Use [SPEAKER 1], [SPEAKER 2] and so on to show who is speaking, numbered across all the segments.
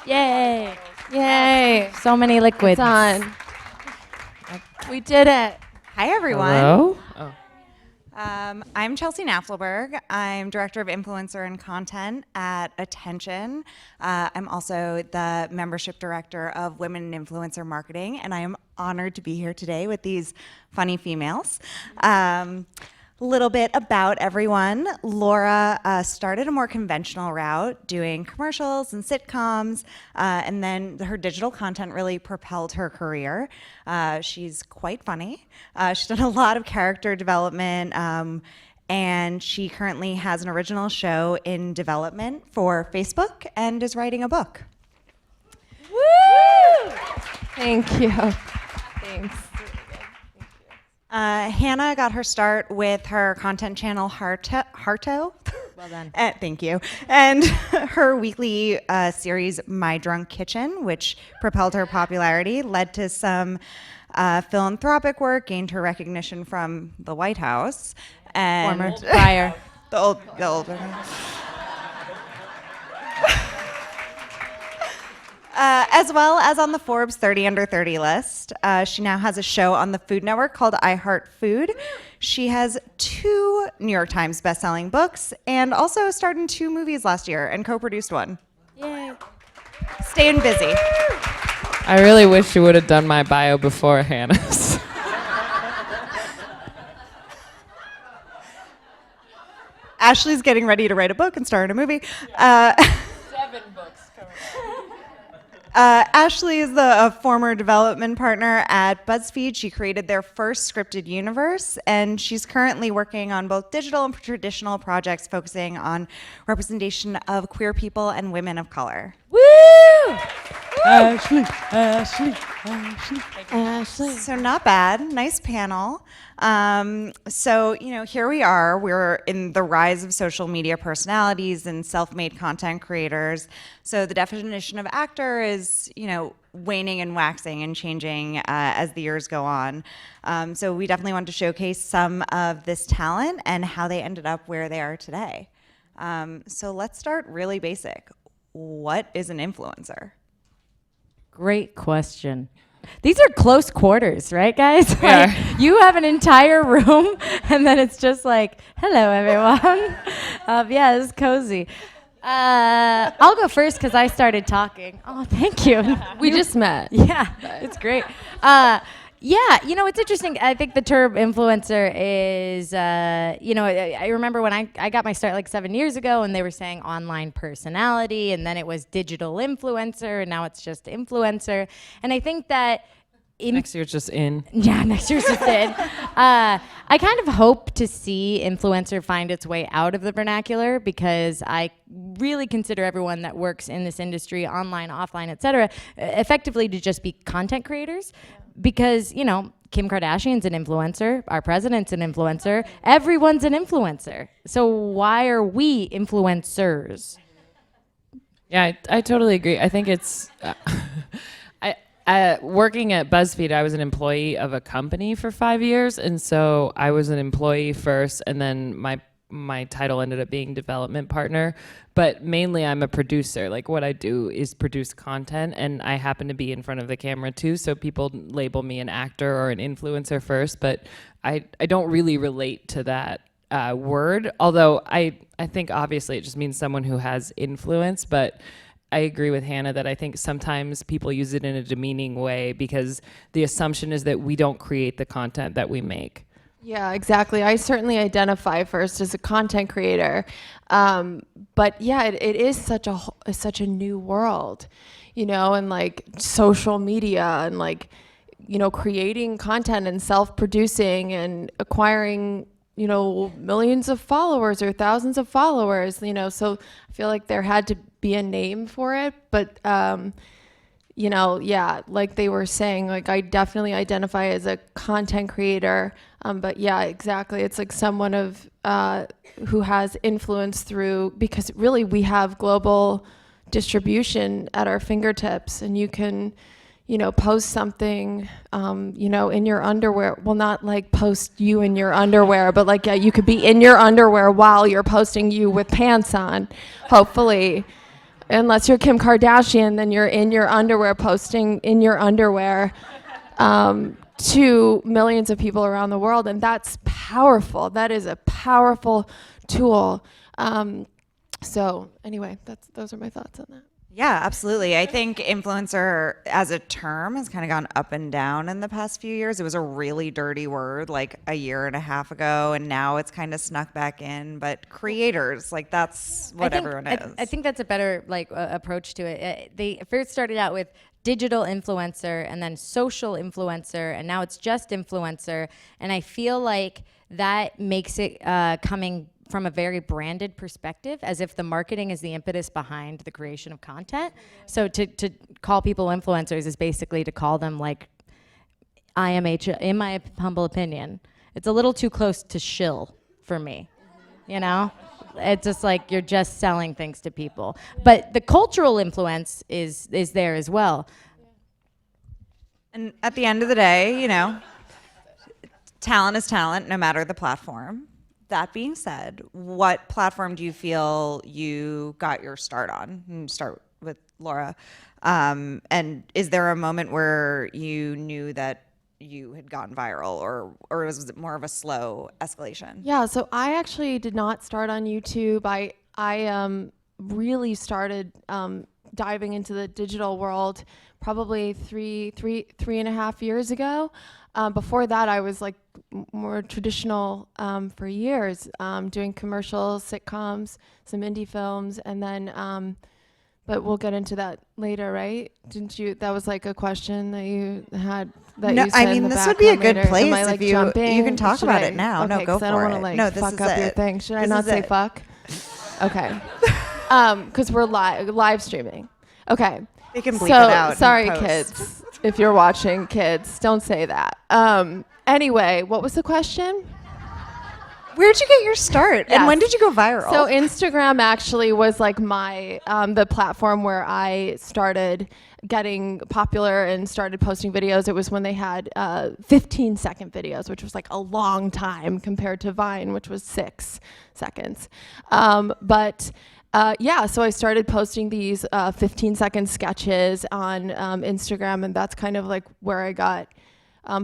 [SPEAKER 1] Yay. Yay. So many liquids.
[SPEAKER 2] It's on. We did it.
[SPEAKER 3] Hi, everyone.
[SPEAKER 4] Hello? Oh.
[SPEAKER 3] I'm Chelsea Naftelberg. I'm Director of Influencer and Content at Attention. I'm also the Membership Director of Women in Influencer Marketing, and I am honored to be here today with these funny females. A little bit about everyone. Laura started a more conventional route, doing commercials and sitcoms, and then her digital content really propelled her career. She's quite funny. She's done a lot of character development, and she currently has an original show in development for Facebook and is writing a book.
[SPEAKER 2] Woo! Thank you. Thanks.
[SPEAKER 3] Hannah got her start with her content channel Harto.
[SPEAKER 1] Well done.
[SPEAKER 3] Thank you. And her weekly series My Drunk Kitchen, which propelled her popularity, led to some philanthropic work, gained her recognition from the White House. And
[SPEAKER 1] Former prior.
[SPEAKER 3] the old. As well as on the Forbes 30 Under 30 list. She now has a show on the Food Network called I Heart Food. She has 2 New York Times bestselling books and also starred in 2 movies last year and co-produced one.
[SPEAKER 1] Yay.
[SPEAKER 3] Staying busy.
[SPEAKER 4] I really wish you would have done my bio before Hannah's.
[SPEAKER 3] Ashley's getting ready to write a book and star in a movie.
[SPEAKER 4] 7 books coming
[SPEAKER 3] Ashley is a former development partner at BuzzFeed. She created their first scripted universe, and she's currently working on both digital and traditional projects focusing on representation of queer people and women of color.
[SPEAKER 1] Woo!
[SPEAKER 4] Ashley.
[SPEAKER 3] So not bad. Nice panel. So, here we are. We're in the rise of social media personalities and self-made content creators. So the definition of actor is, waning and waxing and changing as the years go on. So we definitely wanted to showcase some of this talent and how they ended up where they are today. So let's start really basic. What is an influencer?
[SPEAKER 1] Great question. These are close quarters, right, guys?
[SPEAKER 4] Yeah.
[SPEAKER 1] Like, you have an entire room, and then it's just like, hello, everyone. Yeah, this is cozy. I'll go first because I started talking. Oh, thank you.
[SPEAKER 2] We just met.
[SPEAKER 1] Yeah, it's great. Yeah, it's interesting. I think the term influencer is, I remember when I got my start like 7 years ago, and they were saying online personality, and then it was digital influencer, and now it's just influencer. And I think that
[SPEAKER 4] Next year's just in.
[SPEAKER 1] Yeah, next year's just in. I kind of hope to see influencer find its way out of the vernacular, because I really consider everyone that works in this industry, online, offline, et cetera, effectively to just be content creators. Because, Kim Kardashian's an influencer, our president's an influencer, everyone's an influencer. So why are we influencers?
[SPEAKER 4] Yeah, I totally agree. I think it's... working at BuzzFeed, I was an employee of a company for 5 years, and so I was an employee first, and then my title ended up being development partner. But mainly, I'm a producer. Like, what I do is produce content, and I happen to be in front of the camera too. So people label me an actor or an influencer first, but I don't really relate to that word. Although I think obviously it just means someone who has influence, but I agree with Hannah that I think sometimes people use it in a demeaning way because the assumption is that we don't create the content that we make.
[SPEAKER 2] Yeah, exactly. I certainly identify first as a content creator. But yeah, it is such a new world, and like social media and like, creating content and self-producing and acquiring, millions of followers or thousands of followers, so I feel like there had to be a name for it. But, yeah, like they were saying, like I definitely identify as a content creator. But yeah, exactly. It's like someone who has influence because really we have global distribution at our fingertips, and you can, post something, in your underwear. Well, not like post you in your underwear, but like, yeah, you could be in your underwear while you're posting you with pants on, hopefully. unless you're Kim Kardashian, then you're in your underwear posting in your underwear to millions of people around the world, and that's powerful. That is a powerful tool. So anyway, those are my thoughts on that.
[SPEAKER 3] Yeah, absolutely. I think influencer as a term has kind of gone up and down in the past few years. It was a really dirty word like a year and a half ago, and now it's kind of snuck back in. But creators, like that's what everyone is.
[SPEAKER 1] I think that's a better approach to it. They first started out with digital influencer and then social influencer, and now it's just influencer. And I feel like that makes it coming from a very branded perspective, as if the marketing is the impetus behind the creation of content. So to call people influencers is basically to call them like IMH, in my humble opinion. It's a little too close to shill for me, you know? It's just like you're just selling things to people. But the cultural influence is there as well.
[SPEAKER 3] And at the end of the day, you know, talent is talent, no matter the platform. That being said, what platform do you feel you got your start on? And start with Laura. And is there a moment where you knew that you had gone viral, or was it more of a slow escalation?
[SPEAKER 2] Yeah, so I actually did not start on YouTube. I really started diving into the digital world probably three and a half years ago. Before that, I was like more traditional for years, doing commercials, sitcoms, some indie films, and then, but we'll get into that later, right? Didn't you? That was like a question that you had. That
[SPEAKER 3] No,
[SPEAKER 2] you said
[SPEAKER 3] I mean,
[SPEAKER 2] in the
[SPEAKER 3] this would be a
[SPEAKER 2] background
[SPEAKER 3] good
[SPEAKER 2] later.
[SPEAKER 3] place
[SPEAKER 2] Am I, like,
[SPEAKER 3] if you
[SPEAKER 2] jumping?
[SPEAKER 3] can talk
[SPEAKER 2] Should
[SPEAKER 3] about
[SPEAKER 2] I?
[SPEAKER 3] it now.
[SPEAKER 2] Okay,
[SPEAKER 3] No, go
[SPEAKER 2] 'cause I don't
[SPEAKER 3] for
[SPEAKER 2] wanna,
[SPEAKER 3] it.
[SPEAKER 2] like,
[SPEAKER 3] No, this
[SPEAKER 2] fuck
[SPEAKER 3] is
[SPEAKER 2] up your
[SPEAKER 3] it.
[SPEAKER 2] thing. Should I
[SPEAKER 3] This
[SPEAKER 2] not
[SPEAKER 3] is
[SPEAKER 2] say
[SPEAKER 3] it.
[SPEAKER 2] fuck? Okay. Because we're live streaming. Okay.
[SPEAKER 3] They can bleep
[SPEAKER 2] So
[SPEAKER 3] it out in
[SPEAKER 2] sorry,
[SPEAKER 3] post.
[SPEAKER 2] kids. If you're watching, kids, don't say that. Anyway, what was the question?
[SPEAKER 3] Where'd you get your start? And when did you go viral?
[SPEAKER 2] So Instagram actually was like my the platform where I started getting popular and started posting videos. It was when they had 15-second videos, which was like a long time compared to Vine, which was 6 seconds. Yeah, so I started posting these 15-second sketches on Instagram, and that's kind of like where I got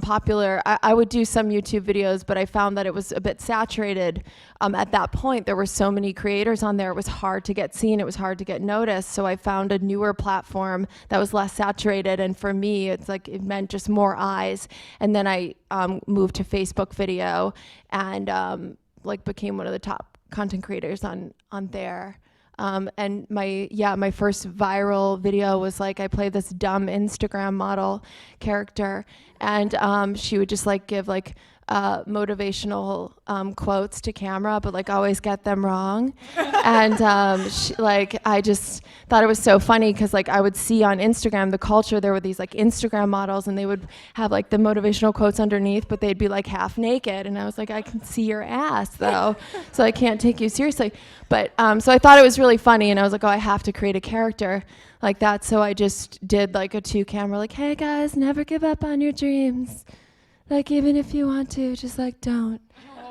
[SPEAKER 2] popular. I would do some YouTube videos, but I found that it was a bit saturated. At that point, there were so many creators on there, it was hard to get seen, it was hard to get noticed, so I found a newer platform that was less saturated, and for me, it's like it meant just more eyes. And then I moved to Facebook video and like became one of the top content creators on there. And my first viral video was like I played this dumb Instagram model character, and she would just like give like motivational quotes to camera, but like always get them wrong. And I just thought it was so funny because like I would see on Instagram the culture, there were these like Instagram models and they would have like the motivational quotes underneath, but they'd be like half naked, and I was like, I can see your ass though, so I can't take you seriously. But so I thought it was really funny, and I was like, oh, I have to create a character like that. So I just did like a 2-camera, like, hey guys, never give up on your dreams. Like, even if you want to, just like don't.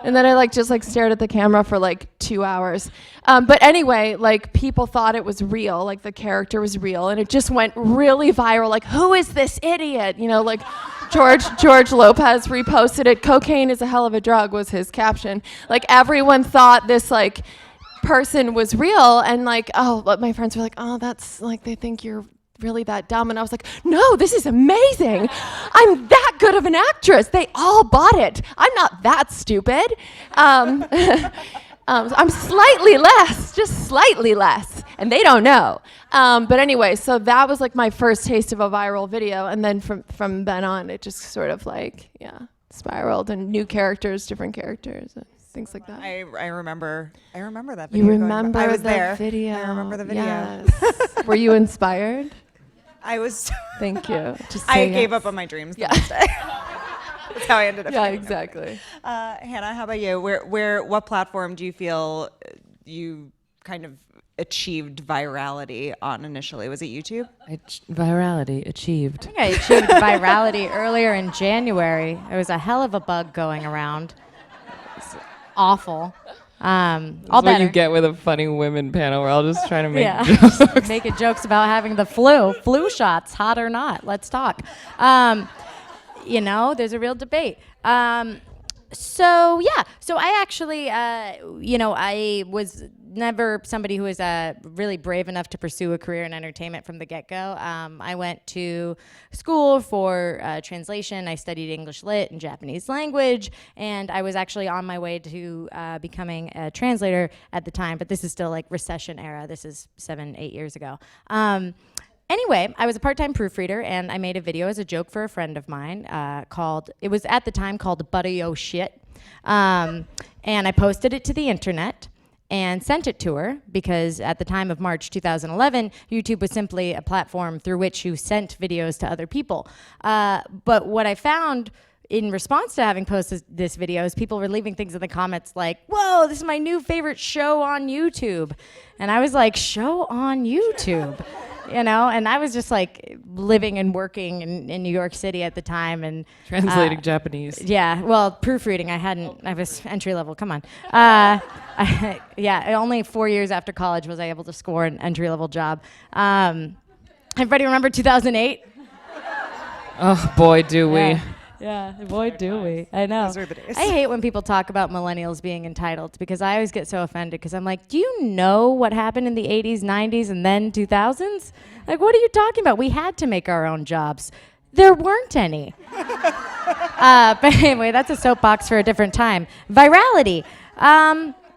[SPEAKER 2] And then I like just like stared at the camera for like 2 hours. But anyway, like people thought it was real, like the character was real, and it just went really viral. Like, who is this idiot? You know, like George Lopez reposted it. Cocaine is a hell of a drug was his caption. Like everyone thought this like person was real, and like, oh, my friends were like, oh, that's like, they think you're really that dumb. And I was like, no, this is amazing. I'm that good of an actress. They all bought it. I'm not that stupid. I'm slightly less, just slightly less, and they don't know. But anyway, so that was like my first taste of a viral video, and then from then on, it just sort of like, spiraled, and new characters, different characters, and things like that.
[SPEAKER 3] I remember that video.
[SPEAKER 2] You remember
[SPEAKER 3] I was
[SPEAKER 2] the
[SPEAKER 3] there.
[SPEAKER 2] video?
[SPEAKER 3] I remember the video.
[SPEAKER 2] Yes. Were you inspired?
[SPEAKER 3] I was.
[SPEAKER 2] Thank you. Just
[SPEAKER 3] I
[SPEAKER 2] say
[SPEAKER 3] gave
[SPEAKER 2] yes.
[SPEAKER 3] up on my dreams the next day. That's how I ended up.
[SPEAKER 2] Yeah, exactly.
[SPEAKER 3] Hannah, how about you? What platform do you feel you kind of achieved virality on initially? Was it YouTube?
[SPEAKER 4] Virality achieved.
[SPEAKER 1] I think I achieved virality earlier in January. There was a hell of a bug going around. It's awful. All
[SPEAKER 4] That's what
[SPEAKER 1] better.
[SPEAKER 4] you get with a funny women panel. We're all just trying to make
[SPEAKER 1] Yeah,
[SPEAKER 4] jokes.
[SPEAKER 1] making jokes about having the flu shots, hot or not. Let's talk. There's a real debate. So I actually, I was never somebody who was really brave enough to pursue a career in entertainment from the get-go. I went to school for translation. I studied English Lit and Japanese language, and I was actually on my way to becoming a translator at the time, but this is still like recession era. This is 7-8 years ago. Anyway, I was a part-time proofreader, and I made a video as a joke for a friend of mine it was at the time called Buddy Oh Shit. And I posted it to the internet and sent it to her because at the time of March 2011, YouTube was simply a platform through which you sent videos to other people. But what I found in response to having posted this video is people were leaving things in the comments like, whoa, this is my new favorite show on YouTube. And I was like, show on YouTube? And I was just like living and working in New York City at the time and
[SPEAKER 4] Translating Japanese.
[SPEAKER 1] Yeah, well, proofreading, I was entry level, come on. Only 4 years after college was I able to score an entry level job. Everybody remember 2008?
[SPEAKER 4] Oh, boy, do we.
[SPEAKER 1] Yeah, boy, do we. I know.
[SPEAKER 3] Those were the days.
[SPEAKER 1] I hate when people talk about millennials being entitled because I always get so offended because I'm like, do you know what happened in the 80s, 90s, and then 2000s? Like, what are you talking about? We had to make our own jobs. There weren't any. But anyway, that's a soapbox for a different time. Virality.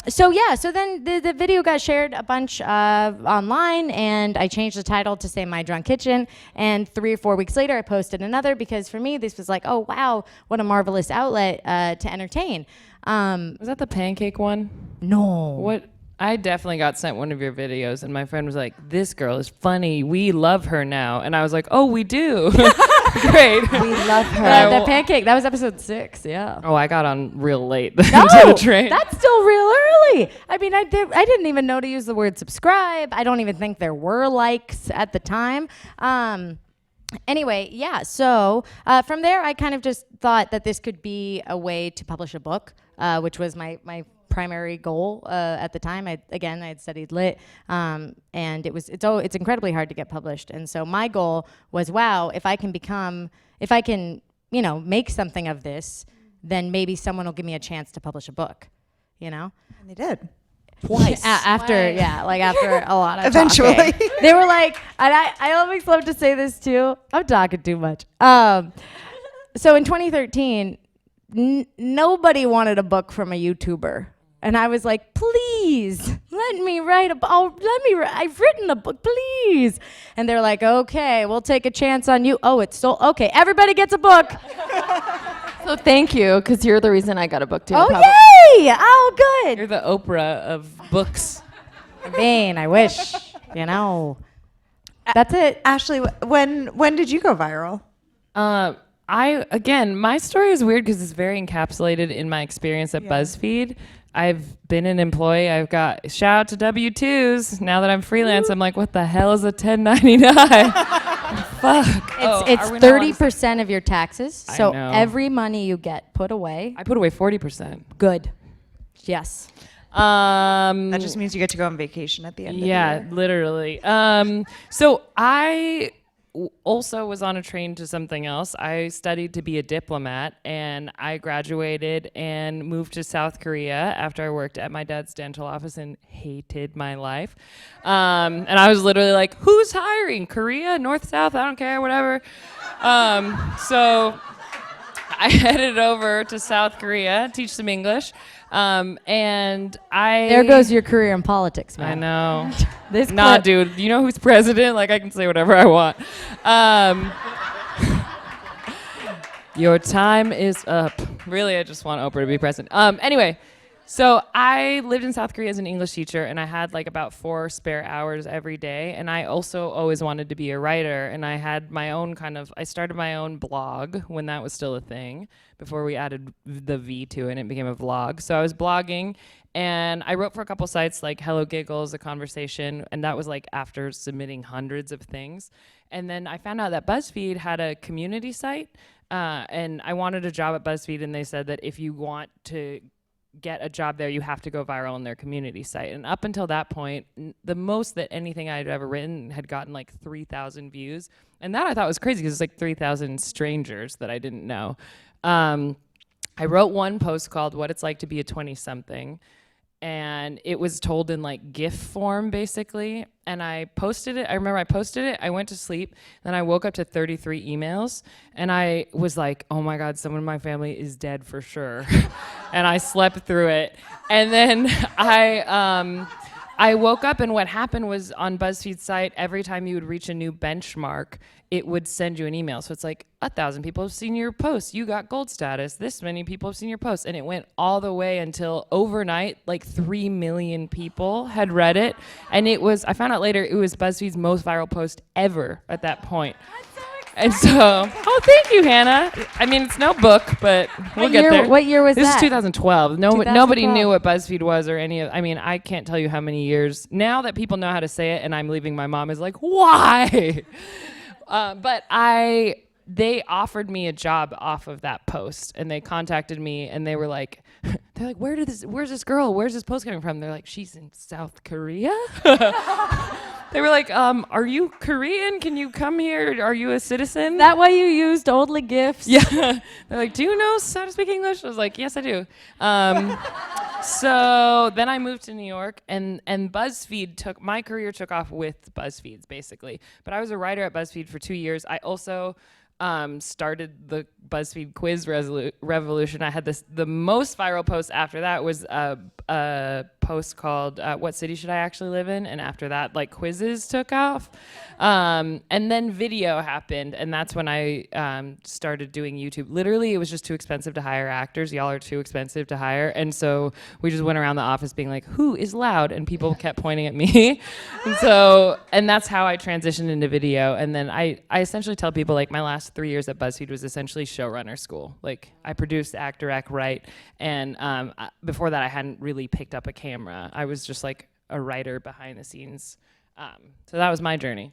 [SPEAKER 1] So then the video got shared a bunch online, and I changed the title to say My Drunk Kitchen, and 3 or 4 weeks later I posted another because for me this was like, oh wow, what a marvelous outlet to entertain.
[SPEAKER 4] Was that the pancake one?
[SPEAKER 1] No.
[SPEAKER 4] What? I definitely got sent one of your videos, and my friend was like, this girl is funny. We love her now. And I was like, oh, we do. Great.
[SPEAKER 1] We love her. The pancake, that was episode 6, yeah.
[SPEAKER 4] Oh, I got on real late
[SPEAKER 1] No,
[SPEAKER 4] to the train.
[SPEAKER 1] that's still real early. I mean, I didn't even know to use the word subscribe. I don't even think there were likes at the time. Anyway, yeah, so from there, I kind of just thought that this could be a way to publish a book, which was my primary goal at the time. I had studied lit, and it's incredibly hard to get published. And so my goal was, wow, if I can make something of this, then maybe someone will give me a chance to publish a book,
[SPEAKER 3] And they did.
[SPEAKER 1] Twice. After a lot of
[SPEAKER 3] Eventually.
[SPEAKER 1] talking. They were like, and I always love to say this too. I'm talking too much. So in 2013, nobody wanted a book from a YouTuber. And I was like, please, let me write I've written a book, please. And they're like, okay, we'll take a chance on you. Oh, it's so, okay, everybody gets a book.
[SPEAKER 2] So thank you, because you're the reason I got a book too.
[SPEAKER 1] Oh,
[SPEAKER 2] probably.
[SPEAKER 1] yay! Oh, good.
[SPEAKER 4] You're the Oprah of books.
[SPEAKER 1] Vain, I wish, That's it.
[SPEAKER 3] Ashley, when did you go viral?
[SPEAKER 4] My story is weird because it's very encapsulated in my experience at BuzzFeed. I've been an employee. I've got shout out to W-2s. Now that I'm freelance, I'm like, what the hell is a 1099? Fuck.
[SPEAKER 1] It's 30% of your taxes. So
[SPEAKER 4] know.
[SPEAKER 1] every money you get put away.
[SPEAKER 4] I put away 40%.
[SPEAKER 1] Good. Yes.
[SPEAKER 3] That just means you get to go on vacation at the end of the year.
[SPEAKER 4] Literally. So I also was on a train to something else. I studied to be a diplomat, and I graduated and moved to South Korea after I worked at my dad's dental office and hated my life. And I was literally like, who's hiring? Korea? North, South? I don't care, whatever. So I headed over to South Korea, teach some English.
[SPEAKER 1] There goes your career in politics, man.
[SPEAKER 4] I know.
[SPEAKER 1] This
[SPEAKER 4] Nah,
[SPEAKER 1] clip-
[SPEAKER 4] dude. You know who's president? Like, I can say whatever I want. Your time is up. Really, I just want Oprah to be president. Anyway, so I lived in South Korea as an English teacher, and I had like about 4 spare hours every day. And I also always wanted to be a writer, and I had my own I started my own blog when that was still a thing, before we added the V to it and it became a vlog. So I was blogging, and I wrote for a couple sites like Hello Giggles, A Conversation, and that was like after submitting hundreds of things. And then I found out that BuzzFeed had a community site, and I wanted a job at BuzzFeed, and they said that if you want to get a job there, you have to go viral on their community site. And up until that point, the most that anything I'd ever written had gotten like 3,000 views. And that I thought was crazy because it's like 3,000 strangers that I didn't know. I wrote one post called What It's Like to Be a 20-something. And it was told in like GIF form, basically. And I posted it. I remember I posted it. I went to sleep. Then I woke up to 33 emails. And I was like, oh my God, someone in my family is dead for sure. And I slept through it. And then I woke up, and what happened was on BuzzFeed's site, every time you would reach a new benchmark, it would send you an email. So it's like 1,000 people have seen your post. You got gold status. This many people have seen your post. And it went all the way until overnight, like 3 million people had read it. And it was, I found out later, it was BuzzFeed's most viral post ever at that point. And so, oh, thank you, Hannah. I mean, it's no book, but we'll get there.
[SPEAKER 1] What year was
[SPEAKER 4] this
[SPEAKER 1] that?
[SPEAKER 4] This is 2012. Nobody
[SPEAKER 1] 2012.
[SPEAKER 4] knew what BuzzFeed was or any of, I mean, I can't tell you how many years. Now that people know how to say it and I'm leaving, my mom is like, why? But they offered me a job off of that post, and they contacted me, and they were like, where's this girl? Where's this post coming from? They're like, she's in South Korea? They were like, are you Korean? Can you come here? Are you a citizen?
[SPEAKER 1] Is that why you used only GIFs?
[SPEAKER 4] Yeah. They're like, do you know how to speak English? I was like, yes, I do. So then I moved to New York, and BuzzFeed my career took off with BuzzFeed's, basically. But I was a writer at BuzzFeed for 2 years. I also started the BuzzFeed quiz revolution. I had the most viral post after that was a post called What City Should I Actually Live In? And after that, like, quizzes took off. And then video happened, and that's when I started doing YouTube. Literally, it was just too expensive to hire actors. Y'all are too expensive to hire. And so we just went around the office being like, who is loud? And people kept pointing at me. and that's how I transitioned into video. And then I essentially tell people, like, my last 3 years at BuzzFeed was essentially showrunner school. Like, I produced, act, direct, write. And before that, I hadn't really picked up a camera. I was just like a writer behind the scenes. So that was my journey.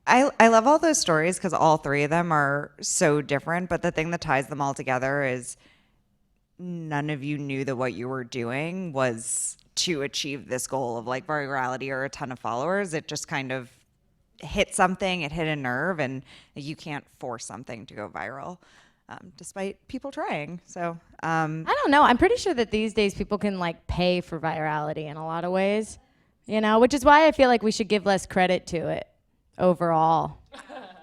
[SPEAKER 3] I love all those stories because all three of them are so different, but the thing that ties them all together is none of you knew that what you were doing was to achieve this goal of like virality or a ton of followers. It just kind of hit something, it hit a nerve, and you can't force something to go viral. Despite people trying. So
[SPEAKER 1] I don't know. I'm pretty sure that these days people can like pay for virality in a lot of ways, you know, which is why I feel like we should give less credit to it overall.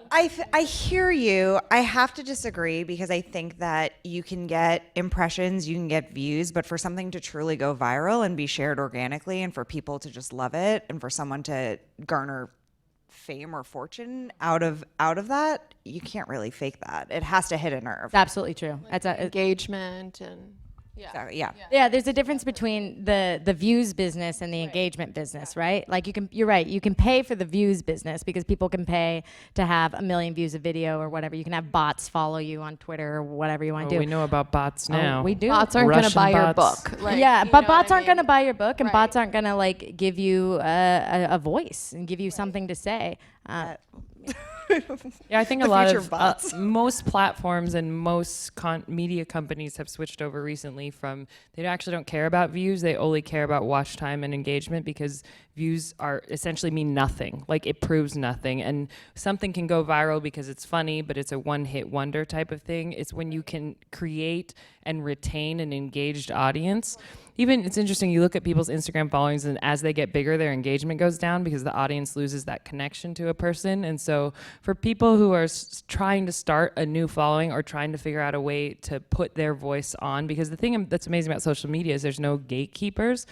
[SPEAKER 3] I hear you. I have to disagree because I think that you can get impressions, you can get views, but for something to truly go viral and be shared organically and for people to just love it and for someone to garner fame or fortune out of that, you can't really fake that. It has to hit a nerve.
[SPEAKER 1] It's absolutely true. That's
[SPEAKER 2] Engagement and
[SPEAKER 3] So, yeah.
[SPEAKER 1] Yeah, there's a difference between the views business and the engagement business, right? Like you're right, you can pay for the views business because people can pay to have 1 million views of video or whatever. You can have bots follow you on Twitter or whatever you want to do.
[SPEAKER 4] We know about bots now.
[SPEAKER 1] We do.
[SPEAKER 2] bots aren't going to
[SPEAKER 4] Russian
[SPEAKER 2] buy your
[SPEAKER 4] bots.
[SPEAKER 2] book. Like,
[SPEAKER 1] yeah,
[SPEAKER 2] you
[SPEAKER 1] but
[SPEAKER 2] know
[SPEAKER 1] bots
[SPEAKER 2] what I
[SPEAKER 1] aren't going to
[SPEAKER 2] mean?
[SPEAKER 1] buy your book, and
[SPEAKER 2] Right.
[SPEAKER 1] bots aren't going to like give you a voice and give you something to say.
[SPEAKER 4] Yeah, I think a
[SPEAKER 3] The
[SPEAKER 4] lot
[SPEAKER 3] future
[SPEAKER 4] of
[SPEAKER 3] bots.
[SPEAKER 4] most platforms and most media companies have switched over recently from they actually don't care about views. They only care about watch time and engagement because views are essentially mean nothing. Like it proves nothing. And something can go viral because it's funny, but it's a one-hit wonder type of thing. It's when you can create and retain an engaged audience. Even it's interesting, you look at people's Instagram followings and as they get bigger, their engagement goes down because the audience loses that connection to a person. And so for people who are trying to start a new following or trying to figure out a way to put their voice on, because the thing that's amazing about social media is there's no gatekeepers.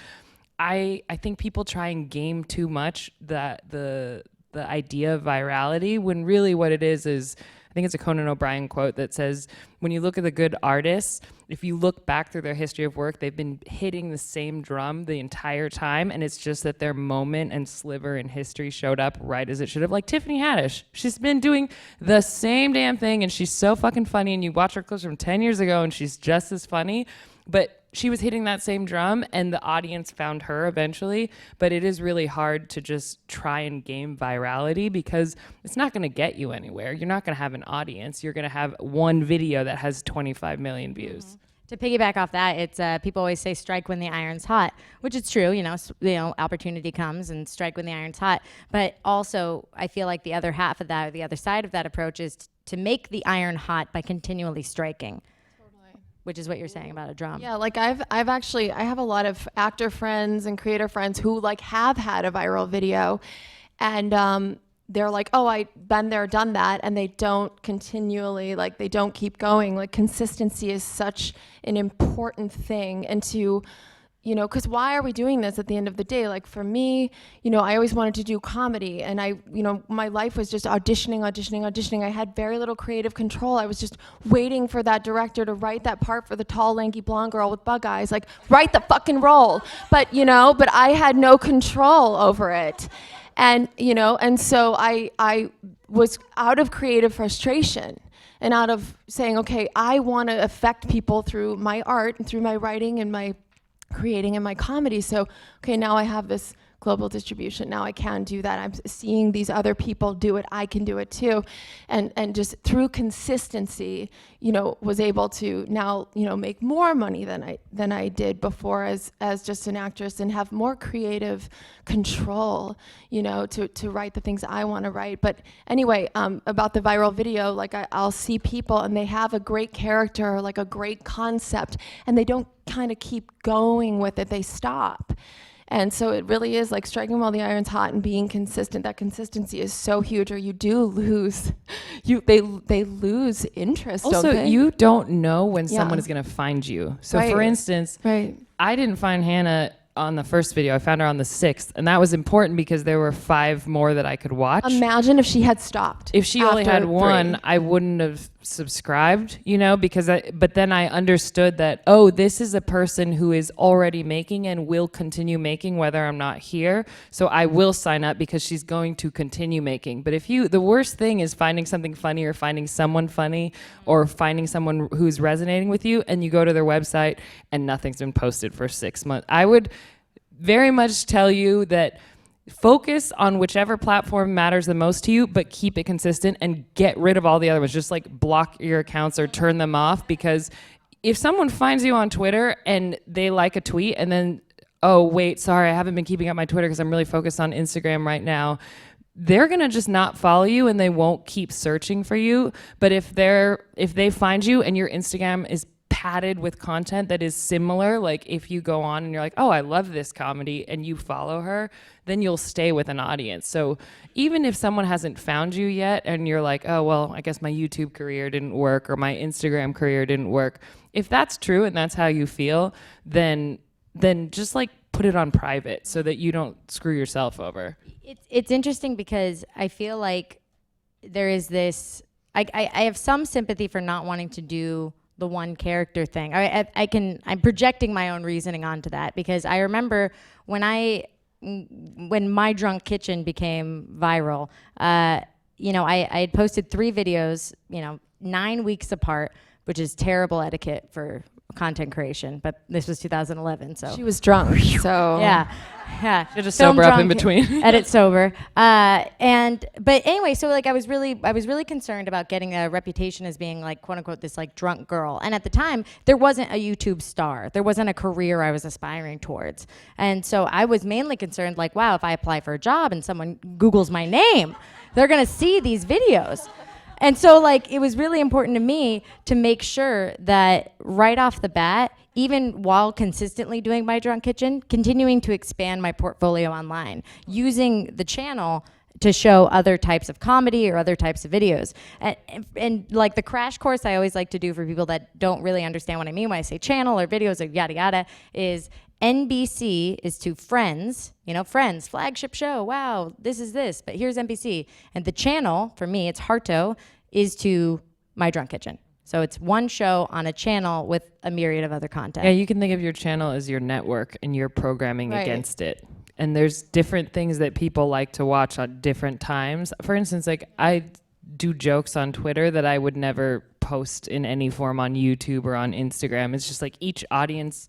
[SPEAKER 4] I think people try and game too much the idea of virality when really what it is I think it's a Conan O'Brien quote that says, when you look at the good artists, if you look back through their history of work, they've been hitting the same drum the entire time, and it's just that their moment and sliver in history showed up right as it should have. Like Tiffany Haddish. She's been doing the same damn thing, and she's so fucking funny, and you watch her clips from 10 years ago, and she's just as funny, but she was hitting that same drum and the audience found her eventually. But it is really hard to just try and game virality because it's not going to get you anywhere. You're not going to have an audience. You're going to have one video that has 25 million views.
[SPEAKER 1] To piggyback off that, it's people always say strike when the iron's hot, which is true. Opportunity comes and strike when the iron's hot. But also, I feel like the other half of that, or the other side of that approach, is to make the iron hot by continually striking. Totally. Which is what you're saying about a drum.
[SPEAKER 2] Yeah, like I have a lot of actor friends and creator friends who like have had a viral video, and they're like, oh, I've been there, done that, and they don't continually, like, they don't keep going. Like, consistency is such an important thing. And to, because why are we doing this at the end of the day? Like, for me, I always wanted to do comedy, and my life was just auditioning. I had very little creative control. I was just waiting for that director to write that part for the tall, lanky blonde girl with bug eyes. Like, write the fucking role. But I had no control over it. And, and so I was out of creative frustration and out of saying, okay, I want to affect people through my art and through my writing and my creating and my comedy. So, okay, now I have this global distribution. Now I can do that. I'm seeing these other people do it. I can do it too. And just through consistency, was able to now, make more money than I did before as just an actress, and have more creative control, to write the things I want to write. But anyway, about the viral video, like I'll see people and they have a great character, like a great concept, and they don't kind of keep going with it. They stop. And so it really is like striking while the iron's hot and being consistent. That consistency is so huge, or you do lose. They lose interest.
[SPEAKER 4] Also,
[SPEAKER 2] don't they?
[SPEAKER 4] you don't know when someone is going to find you. So,
[SPEAKER 2] Right.
[SPEAKER 4] for instance,
[SPEAKER 2] Right.
[SPEAKER 4] I didn't find Hannah on the first video. I found her on the 6th, and that was important because there were 5 more that I could watch.
[SPEAKER 2] Imagine if she had stopped.
[SPEAKER 4] If she only
[SPEAKER 2] after
[SPEAKER 4] had one,
[SPEAKER 2] 3.
[SPEAKER 4] I wouldn't have subscribed, but then I understood that, oh, this is a person who is already making and will continue making whether I'm not here. So I will sign up because she's going to continue making. But the worst thing is finding something funny or finding someone funny or finding someone who's resonating with you, and you go to their website and nothing's been posted for 6 months. I would very much tell you that focus on whichever platform matters the most to you, but keep it consistent and get rid of all the other ones. Just like block your accounts or turn them off, because if someone finds you on Twitter and they like a tweet and then, oh, wait, sorry, I haven't been keeping up my Twitter because I'm really focused on Instagram right now, they're going to just not follow you and they won't keep searching for you. But if they find you and your Instagram is padded with content that is similar, like if you go on and you're like, oh, I love this comedy, and you follow her, then you'll stay with an audience. So even if someone hasn't found you yet and you're like, oh, well, I guess my YouTube career didn't work or my Instagram career didn't work, if that's true and that's how you feel, then just like put it on private so that you don't screw yourself over.
[SPEAKER 1] It's interesting because I feel like there is this, I have some sympathy for not wanting to do the one character thing. I'm projecting my own reasoning onto that, because I remember when My Drunk Kitchen became viral, I had posted 3 videos, 9 weeks apart, which is terrible etiquette for content creation, but this was 2011, so
[SPEAKER 2] She was drunk, so
[SPEAKER 1] yeah.
[SPEAKER 4] Should just
[SPEAKER 1] Film
[SPEAKER 4] sober up in
[SPEAKER 1] drunk,
[SPEAKER 4] between.
[SPEAKER 1] edit sober. But anyway, so like I was really concerned about getting a reputation as being like, quote unquote, this like drunk girl. And at the time, there wasn't a YouTube star. There wasn't a career I was aspiring towards. And so I was mainly concerned, like, wow, if I apply for a job and someone Googles my name, they're gonna see these videos. And so like it was really important to me to make sure that right off the bat, even while consistently doing My Drunk Kitchen, continuing to expand my portfolio online, using the channel to show other types of comedy or other types of videos. And like the crash course I always like to do for people that don't really understand what I mean when I say channel or videos or yada yada is NBC is to Friends, Friends, flagship show, wow, this is this, but here's NBC. And the channel, for me, it's Harto, is to My Drunk Kitchen. So it's one show on a channel with a myriad of other content.
[SPEAKER 4] Yeah, you can think of your channel as your network and you're programming
[SPEAKER 2] Right.
[SPEAKER 4] against it. And there's different things that people like to watch at different times. For instance, like I do jokes on Twitter that I would never post in any form on YouTube or on Instagram. It's just like each audience.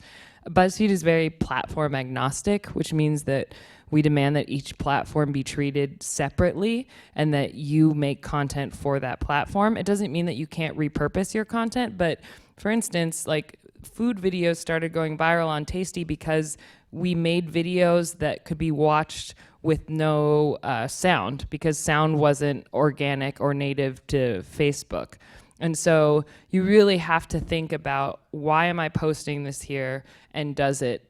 [SPEAKER 4] BuzzFeed is very platform agnostic, which means that we demand that each platform be treated separately and that you make content for that platform. It doesn't mean that you can't repurpose your content, but for instance, like food videos started going viral on Tasty because we made videos that could be watched with no sound, because sound wasn't organic or native to Facebook. And so you really have to think about, why am I posting this here, and does it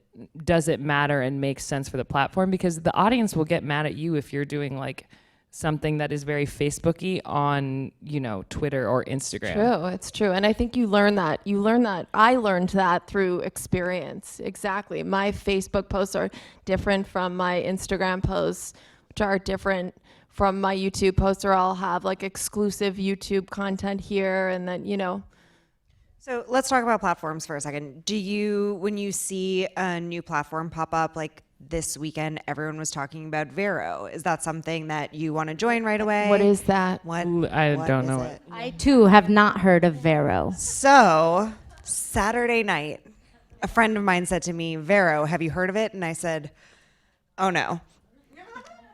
[SPEAKER 4] matter and make sense for the platform? Because the audience will get mad at you if you're doing like something that is very Facebooky on, Twitter or Instagram.
[SPEAKER 2] True, it's true. And I think you learn that. I learned that through experience. Exactly. My Facebook posts are different from my Instagram posts, which are different from my YouTube posts, or I'll have like exclusive YouTube content here, and then,
[SPEAKER 3] So let's talk about platforms for a second. When you see a new platform pop up, like this weekend, everyone was talking about Vero. Is that something that you want to join right away?
[SPEAKER 2] What is that?
[SPEAKER 4] I don't know
[SPEAKER 3] it.
[SPEAKER 1] I too have not heard of Vero.
[SPEAKER 3] So Saturday night, a friend of mine said to me, Vero, have you heard of it? And I said, oh no.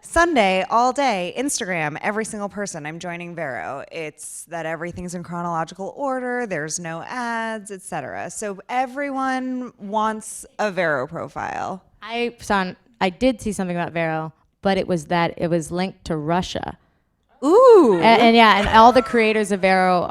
[SPEAKER 3] Sunday, all day, Instagram, every single person, I'm joining Vero. It's that everything's in chronological order, there's no ads, etc. So everyone wants a Vero profile.
[SPEAKER 1] I did see something about Vero, but it was linked to Russia.
[SPEAKER 3] Ooh.
[SPEAKER 1] And all the creators of Vero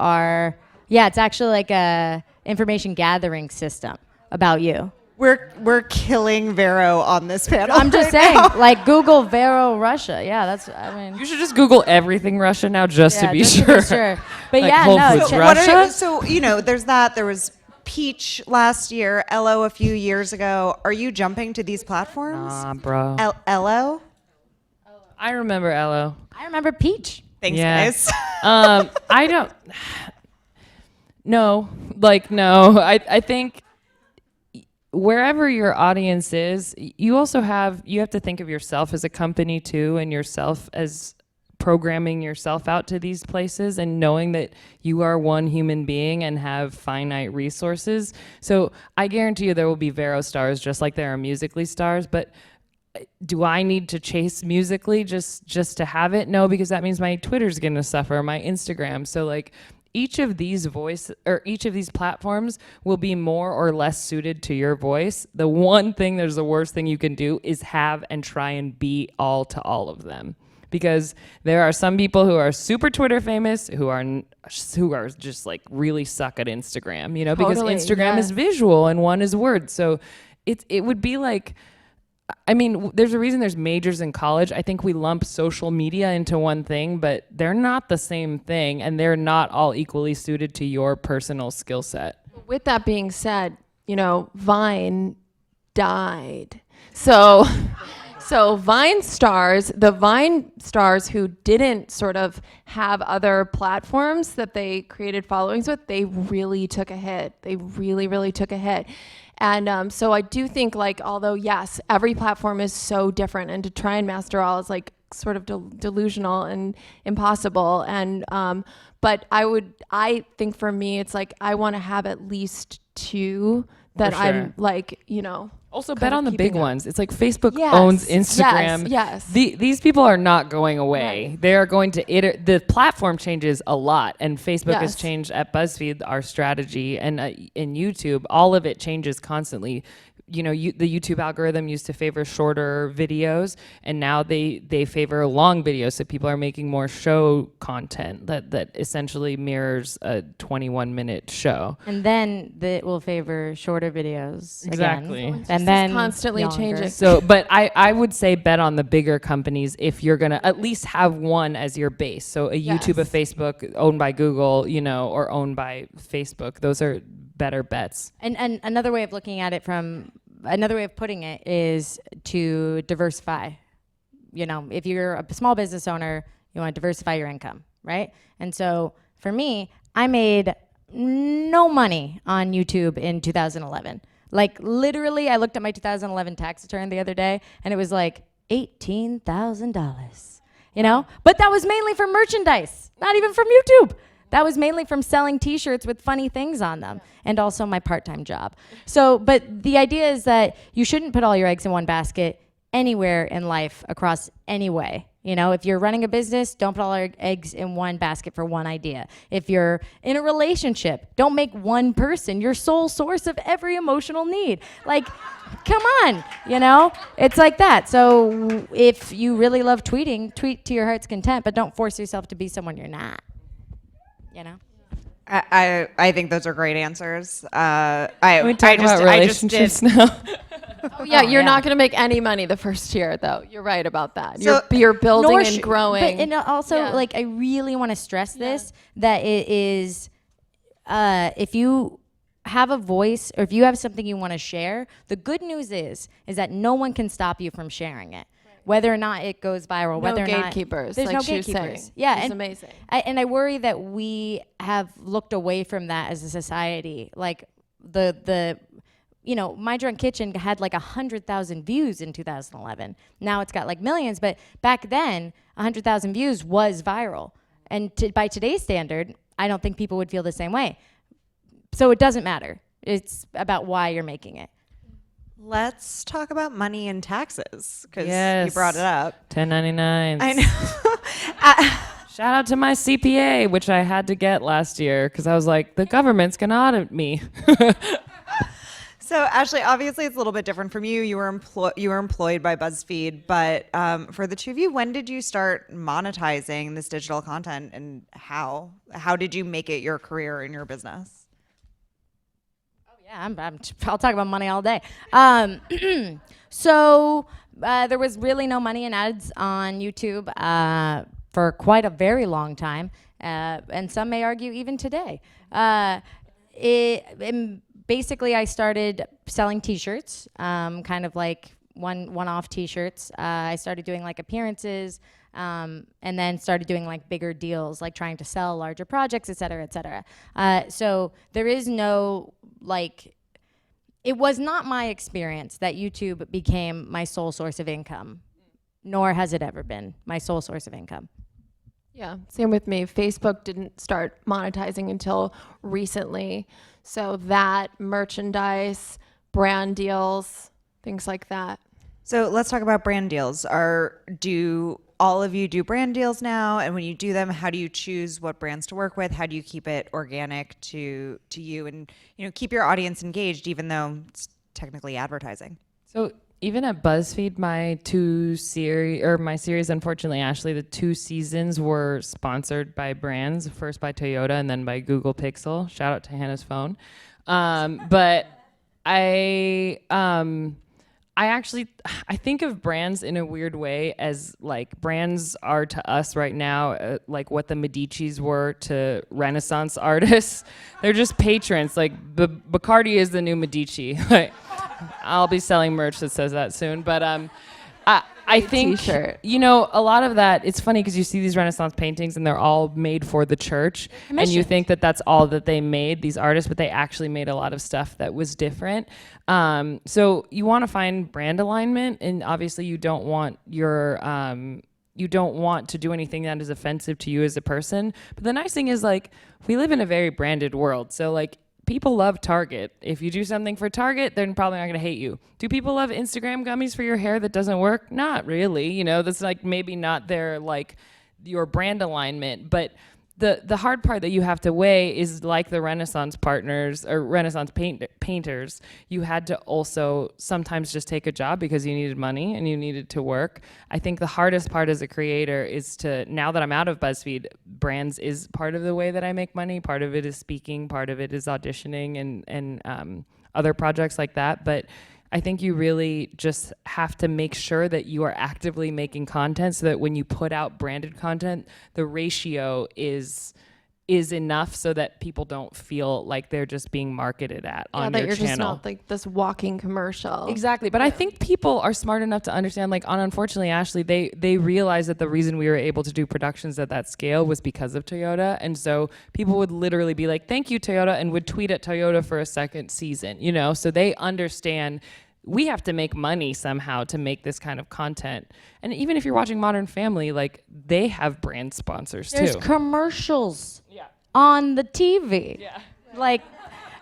[SPEAKER 1] it's actually like a information gathering system about you.
[SPEAKER 3] We're killing Vero on this panel.
[SPEAKER 1] I'm just
[SPEAKER 3] right
[SPEAKER 1] saying,
[SPEAKER 3] now.
[SPEAKER 1] like Google Vero Russia. Yeah,
[SPEAKER 4] You should just Google everything Russia now, just to be sure.
[SPEAKER 1] But
[SPEAKER 4] Like
[SPEAKER 1] yeah,
[SPEAKER 4] Whole
[SPEAKER 1] no.
[SPEAKER 4] Foods
[SPEAKER 3] So
[SPEAKER 4] Russia?
[SPEAKER 3] there's that. There was Peach last year, Ello a few years ago. Are you jumping to these platforms?
[SPEAKER 4] Bro.
[SPEAKER 3] Ello?
[SPEAKER 4] I remember Ello.
[SPEAKER 1] I remember Peach.
[SPEAKER 3] Thanks,
[SPEAKER 4] Yeah.
[SPEAKER 3] guys.
[SPEAKER 4] I don't. No. I think wherever your audience is, you have to think of yourself as a company too, and yourself as programming yourself out to these places, and knowing that you are one human being and have finite resources. So I guarantee you there will be Vero stars just like there are Musical.ly stars, but do I need to chase Musical.ly just to have it? No, because that means my Twitter's going to suffer, my Instagram. So like each of these platforms will be more or less suited to your voice. The one thing there's the worst thing you can do is have and try and be all to all of them. Because there are some people who are super Twitter famous who are just like really suck at Instagram, because
[SPEAKER 2] Totally,
[SPEAKER 4] Instagram is visual and one is words. So it would be like, there's a reason there's majors in college. I think we lump social media into one thing, but they're not the same thing, and they're not all equally suited to your personal skill set.
[SPEAKER 2] With that being said, Vine died. So the Vine stars who didn't sort of have other platforms that they created followings with, they really took a hit. They really, really took a hit. And so I do think, like, although yes, every platform is so different, and to try and master all is like sort of delusional and impossible. And but I think for me, it's like I want to have at least two that
[SPEAKER 4] For sure.
[SPEAKER 2] I'm like,
[SPEAKER 4] Also,
[SPEAKER 2] kind
[SPEAKER 4] bet
[SPEAKER 2] of
[SPEAKER 4] on the big
[SPEAKER 2] keeping up.
[SPEAKER 4] ones. It's like Facebook
[SPEAKER 2] Yes,
[SPEAKER 4] owns Instagram.
[SPEAKER 2] yes.
[SPEAKER 4] These people are not going away.
[SPEAKER 2] Right.
[SPEAKER 4] They are going to the platform changes a lot, and Facebook has
[SPEAKER 2] Yes.
[SPEAKER 4] changed at BuzzFeed, our strategy, and in YouTube, all of it changes constantly. The YouTube algorithm used to favor shorter videos, and now they favor long videos. So people are making more show content that essentially mirrors a 21-minute show.
[SPEAKER 1] And then it will favor shorter videos.
[SPEAKER 4] Exactly.
[SPEAKER 1] Again.
[SPEAKER 2] It's
[SPEAKER 1] And then
[SPEAKER 2] constantly
[SPEAKER 1] longer.
[SPEAKER 2] changing.
[SPEAKER 4] So, but I would say bet on the bigger companies if you're going to at least have one as your base. So a YouTube, a
[SPEAKER 2] Yes.
[SPEAKER 4] Facebook owned by Google, or owned by Facebook. Those are better bets.
[SPEAKER 1] And another way of looking at it another way of putting it is to diversify. If you're a small business owner, you want to diversify your income, right? And so for me, I made no money on YouTube in 2011. Like literally, I looked at my 2011 tax return the other day, and it was like $18,000, But that was mainly from merchandise, not even from YouTube. That was mainly from selling t-shirts with funny things on them, and also my part-time job. So, but the idea is that you shouldn't put all your eggs in one basket anywhere in life across any way. You know, if you're running a business, don't put all your eggs in one basket for one idea. If you're in a relationship, don't make one person your sole source of every emotional need. Like, come on, you know? It's like that. So if you really love tweeting, tweet to your heart's content, but don't force yourself to be someone you're not, you know?
[SPEAKER 3] I think those are great answers.
[SPEAKER 4] Can we talk about relationships now?
[SPEAKER 2] Oh, yeah, you're
[SPEAKER 1] yeah.
[SPEAKER 2] not going to make any money the first year, though. You're right about that.
[SPEAKER 3] So-
[SPEAKER 2] You're building
[SPEAKER 1] Nor
[SPEAKER 2] and growing.
[SPEAKER 1] But and also,
[SPEAKER 2] Yeah.
[SPEAKER 1] like, I really want to stress this, that it is, if you have a voice or if you have something you want to share, the good news is that no one can stop you from sharing it. Whether or not it goes viral,
[SPEAKER 2] No
[SPEAKER 1] whether or
[SPEAKER 2] gatekeepers,
[SPEAKER 1] not there's
[SPEAKER 2] like
[SPEAKER 1] no
[SPEAKER 2] she was
[SPEAKER 1] gatekeepers.
[SPEAKER 2] saying.
[SPEAKER 1] Yeah,
[SPEAKER 2] It's
[SPEAKER 1] and
[SPEAKER 2] amazing.
[SPEAKER 1] I worry that we have looked away from that as a society. Like the you know, My Drunk Kitchen had like 100,000 views in 2011. Now it's got like millions, but back then 100,000 views was viral. And by today's standard, I don't think people would feel the same way. So it doesn't matter. It's about why you're making it.
[SPEAKER 3] Let's talk about money and taxes, because you
[SPEAKER 4] Yes.
[SPEAKER 3] brought it up.
[SPEAKER 4] 1099.
[SPEAKER 3] I know.
[SPEAKER 4] Shout out to my CPA, which I had to get last year because I was like, the government's gonna audit me.
[SPEAKER 3] So Ashley, obviously it's a little bit different from you. You were employed by BuzzFeed, but for the two of you, when did you start monetizing this digital content, and how did you make it your career in your business?
[SPEAKER 1] Yeah, I'll talk about money all day. So there was really no money in ads on YouTube for quite a very long time, and some may argue even today. Basically, I started selling T-shirts, kind of like one-off T-shirts. I started doing like appearances, and then started doing like bigger deals, like trying to sell larger projects, et cetera, et cetera. So there is no like, it was not my experience that YouTube became my sole source of income, nor has it ever been my sole source of income.
[SPEAKER 2] Yeah, same with me. Facebook didn't start monetizing until recently. So that, merchandise, brand deals, things like that.
[SPEAKER 3] So let's talk about brand deals. Do all of you do brand deals now? And when you do them, how do you choose what brands to work with? How do you keep it organic to you, and keep your audience engaged, even though it's technically advertising?
[SPEAKER 4] So even at BuzzFeed, my series, unfortunately, Ashley, the 2 seasons were sponsored by brands, first by Toyota and then by Google Pixel. Shout out to Hannah's phone. But I think of brands in a weird way as like brands are to us right now, like what the Medicis were to Renaissance artists. They're just patrons. Like Bacardi is the new Medici. Like, I'll be selling merch that says that soon. But I think,
[SPEAKER 2] T-shirt.
[SPEAKER 4] a lot of that, it's funny because you see these Renaissance paintings and they're all made for the church. And you think that that's all that they made, these artists, but they actually made a lot of stuff that was different. So you want to find brand alignment, and obviously you don't want you don't want to do anything that is offensive to you as a person. But the nice thing is, like, we live in a very branded world. So, like, people love Target. If you do something for Target, they're probably not going to hate you. Do people love Instagram gummies for your hair that doesn't work? Not really. That's like maybe not their, like, your brand alignment. But the hard part that you have to weigh is, like the Renaissance partners or Renaissance painters, you had to also sometimes just take a job because you needed money and you needed to work. I think the hardest part as a creator is to, now that I'm out of BuzzFeed, brands is part of the way that I make money. Part of it is speaking, part of it is auditioning and other projects like that. But I think you really just have to make sure that you are actively making content so that when you put out branded content, the ratio is enough so that people don't feel like they're just being marketed at on
[SPEAKER 2] that
[SPEAKER 4] your
[SPEAKER 2] you're
[SPEAKER 4] channel.
[SPEAKER 2] just not like this walking commercial.
[SPEAKER 4] Exactly. But I think people are smart enough to understand, like, unfortunately, Ashley, they realized that the reason we were able to do productions at that scale was because of Toyota. And so people would literally be like, thank you, Toyota, and would tweet at Toyota for a second season, So they understand we have to make money somehow to make this kind of content. And even if you're watching Modern Family, like, they have brand sponsors
[SPEAKER 1] There's
[SPEAKER 4] too.
[SPEAKER 1] commercials on the TV.
[SPEAKER 4] Yeah.
[SPEAKER 1] Like,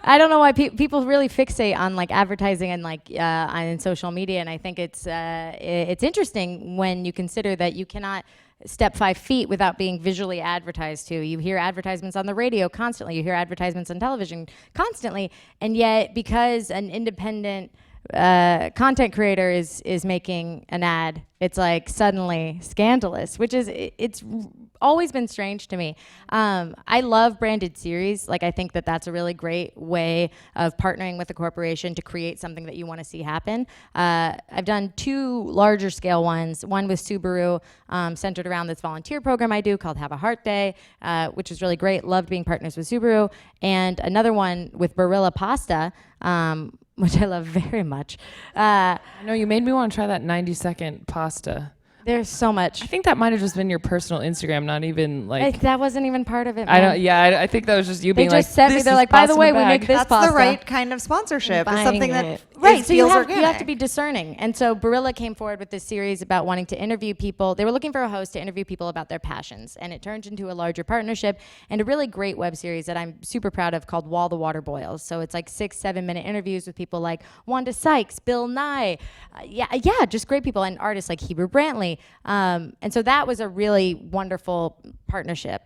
[SPEAKER 1] I don't know why people really fixate on like advertising and like on social media, and I think it's interesting when you consider that you cannot step 5 feet without being visually advertised to. You hear advertisements on the radio constantly. You hear advertisements on television constantly, and yet because an independent content creator is making an ad, it's like suddenly scandalous, which is it's always been strange to me. I love branded series. Like I think that that's a really great way of partnering with a corporation to create something that you want to see happen. I've done 2 larger scale ones. One with Subaru, centered around this volunteer program I do called Have a Hart Day, which was really great. Loved being partners with Subaru. And another one with Barilla Pasta, which I love very much.
[SPEAKER 4] I know you made me want to try that 90-second pasta.
[SPEAKER 1] There's so much.
[SPEAKER 4] I think that might have just been your personal Instagram, not even like.
[SPEAKER 1] That wasn't even part of it. Man.
[SPEAKER 4] I don't. Yeah, I think that was just you
[SPEAKER 1] They
[SPEAKER 4] being
[SPEAKER 1] just
[SPEAKER 4] like.
[SPEAKER 1] sent me.
[SPEAKER 4] "This
[SPEAKER 1] They're
[SPEAKER 4] is
[SPEAKER 1] like, by the
[SPEAKER 4] pasta in
[SPEAKER 1] way,
[SPEAKER 4] a
[SPEAKER 1] we make
[SPEAKER 4] bag."
[SPEAKER 1] this
[SPEAKER 3] That's
[SPEAKER 1] pasta.
[SPEAKER 3] the right kind of sponsorship. It's
[SPEAKER 1] Buying
[SPEAKER 3] something that
[SPEAKER 1] it.
[SPEAKER 3] right.
[SPEAKER 1] So you
[SPEAKER 3] feels
[SPEAKER 1] have
[SPEAKER 3] organic.
[SPEAKER 1] to be discerning. And so Barilla came forward with this series about wanting to interview people. They were looking for a host to interview people about their passions, and it turned into a larger partnership and a really great web series that I'm super proud of called While the Water Boils. So it's like 6-7 minute interviews with people like Wanda Sykes, Bill Nye, just great people, and artists like Heber Brantley. And so that was a really wonderful partnership.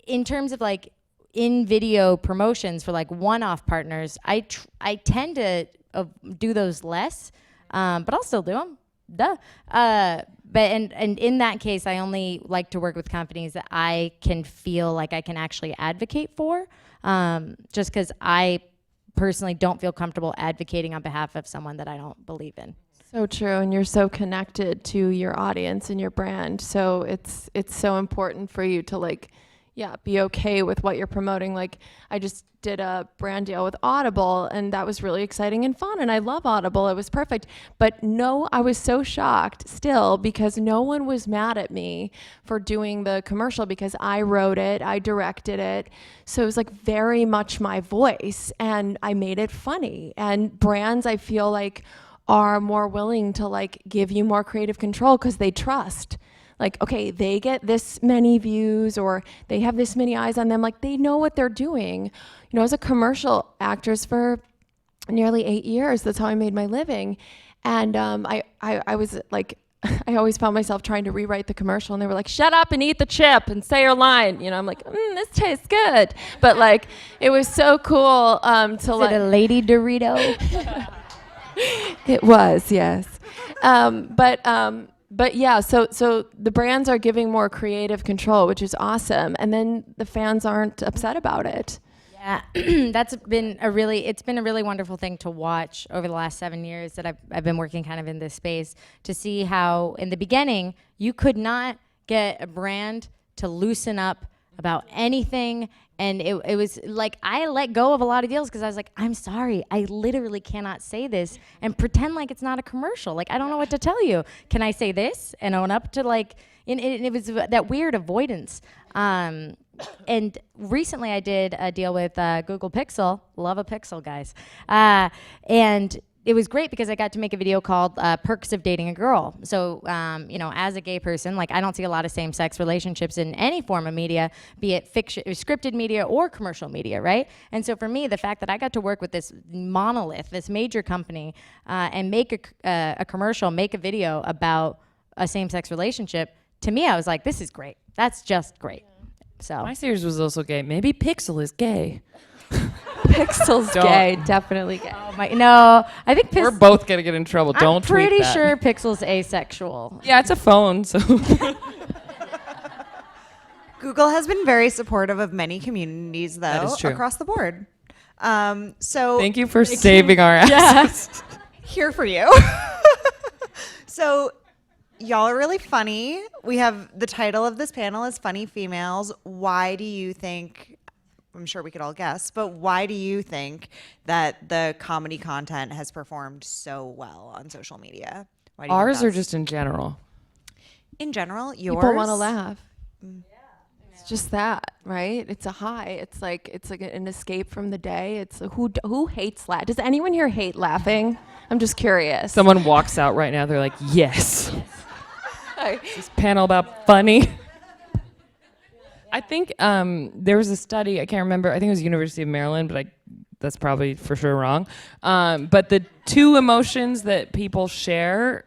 [SPEAKER 1] In terms of like in video promotions for like one-off partners, I tend to do those less, but I'll still do them. Duh. But in that case, I only like to work with companies that I can feel like I can actually advocate for, just because I personally don't feel comfortable advocating on behalf of someone that I don't believe in.
[SPEAKER 2] So true, and you're so connected to your audience and your brand. So it's so important for you to be okay with what you're promoting. Like I just did a brand deal with Audible, and that was really exciting and fun, and I love Audible. It was perfect. But no, I was so shocked still because no one was mad at me for doing the commercial because I wrote it, I directed it. So it was like very much my voice, and I made it funny. And brands, I feel like, are more willing to like give you more creative control because they trust. Like, okay, they get this many views or they have this many eyes on them. Like they know what they're doing. You know, as a commercial actress for nearly 8 years, that's how I made my living. And I was like, I always found myself trying to rewrite the commercial, and they were like, shut up and eat the chip and say your line. You know, I'm like, this tastes good. But like, it was so cool to
[SPEAKER 1] Is
[SPEAKER 2] like.
[SPEAKER 1] it a lady Dorito?
[SPEAKER 2] It was, yes. But yeah, so the brands are giving more creative control, which is awesome. And then the fans aren't upset about it.
[SPEAKER 1] Yeah, it's been a really wonderful thing to watch over the last 7 years that I've been working kind of in this space, to see how in the beginning you could not get a brand to loosen up about anything. And it was like I let go of a lot of deals because I was like, I'm sorry, I literally cannot say this and pretend like it's not a commercial. Like, I don't know what to tell you. Can I say this and own up to like, and it was that weird avoidance. And recently I did a deal with Google Pixel. Love a Pixel, guys. And it was great because I got to make a video called Perks of Dating a Girl. So, as a gay person, like I don't see a lot of same-sex relationships in any form of media, be it fiction, scripted media or commercial media, right? And so for me, the fact that I got to work with this monolith, this major company, and make a commercial, make a video about a same-sex relationship, to me, I was like, this is great. That's just great. So
[SPEAKER 4] My series was also gay. Maybe Pixel is gay.
[SPEAKER 2] Pixel's gay, definitely gay.
[SPEAKER 1] no, I think
[SPEAKER 4] We're both gonna get in trouble.
[SPEAKER 1] I'm
[SPEAKER 4] Don't tweet
[SPEAKER 1] pretty
[SPEAKER 4] that.
[SPEAKER 1] sure Pixel's asexual.
[SPEAKER 4] Yeah, it's a phone, so.
[SPEAKER 3] Google has been very supportive of many communities, though,
[SPEAKER 4] That is true.
[SPEAKER 3] across the board. So
[SPEAKER 4] Thank you for saving our asses.
[SPEAKER 3] here for you. So y'all are really funny. We have the title of this panel is Funny Females. Why do you think, I'm sure we could all guess, but why do you think that the comedy content has performed so well on social media? Why do you think
[SPEAKER 4] Ours or
[SPEAKER 3] that's-
[SPEAKER 4] just in general?
[SPEAKER 3] in general, yours?
[SPEAKER 2] People want to laugh. It's just that, right? It's a high. It's like an escape from the day. It's who hates laugh? Does anyone here hate laughing? I'm just curious.
[SPEAKER 4] Someone walks out right now. They're like, yes. Is this panel about funny? I think there was a study, I can't remember, I think it was University of Maryland, but that's probably for sure wrong. But the two emotions that people share,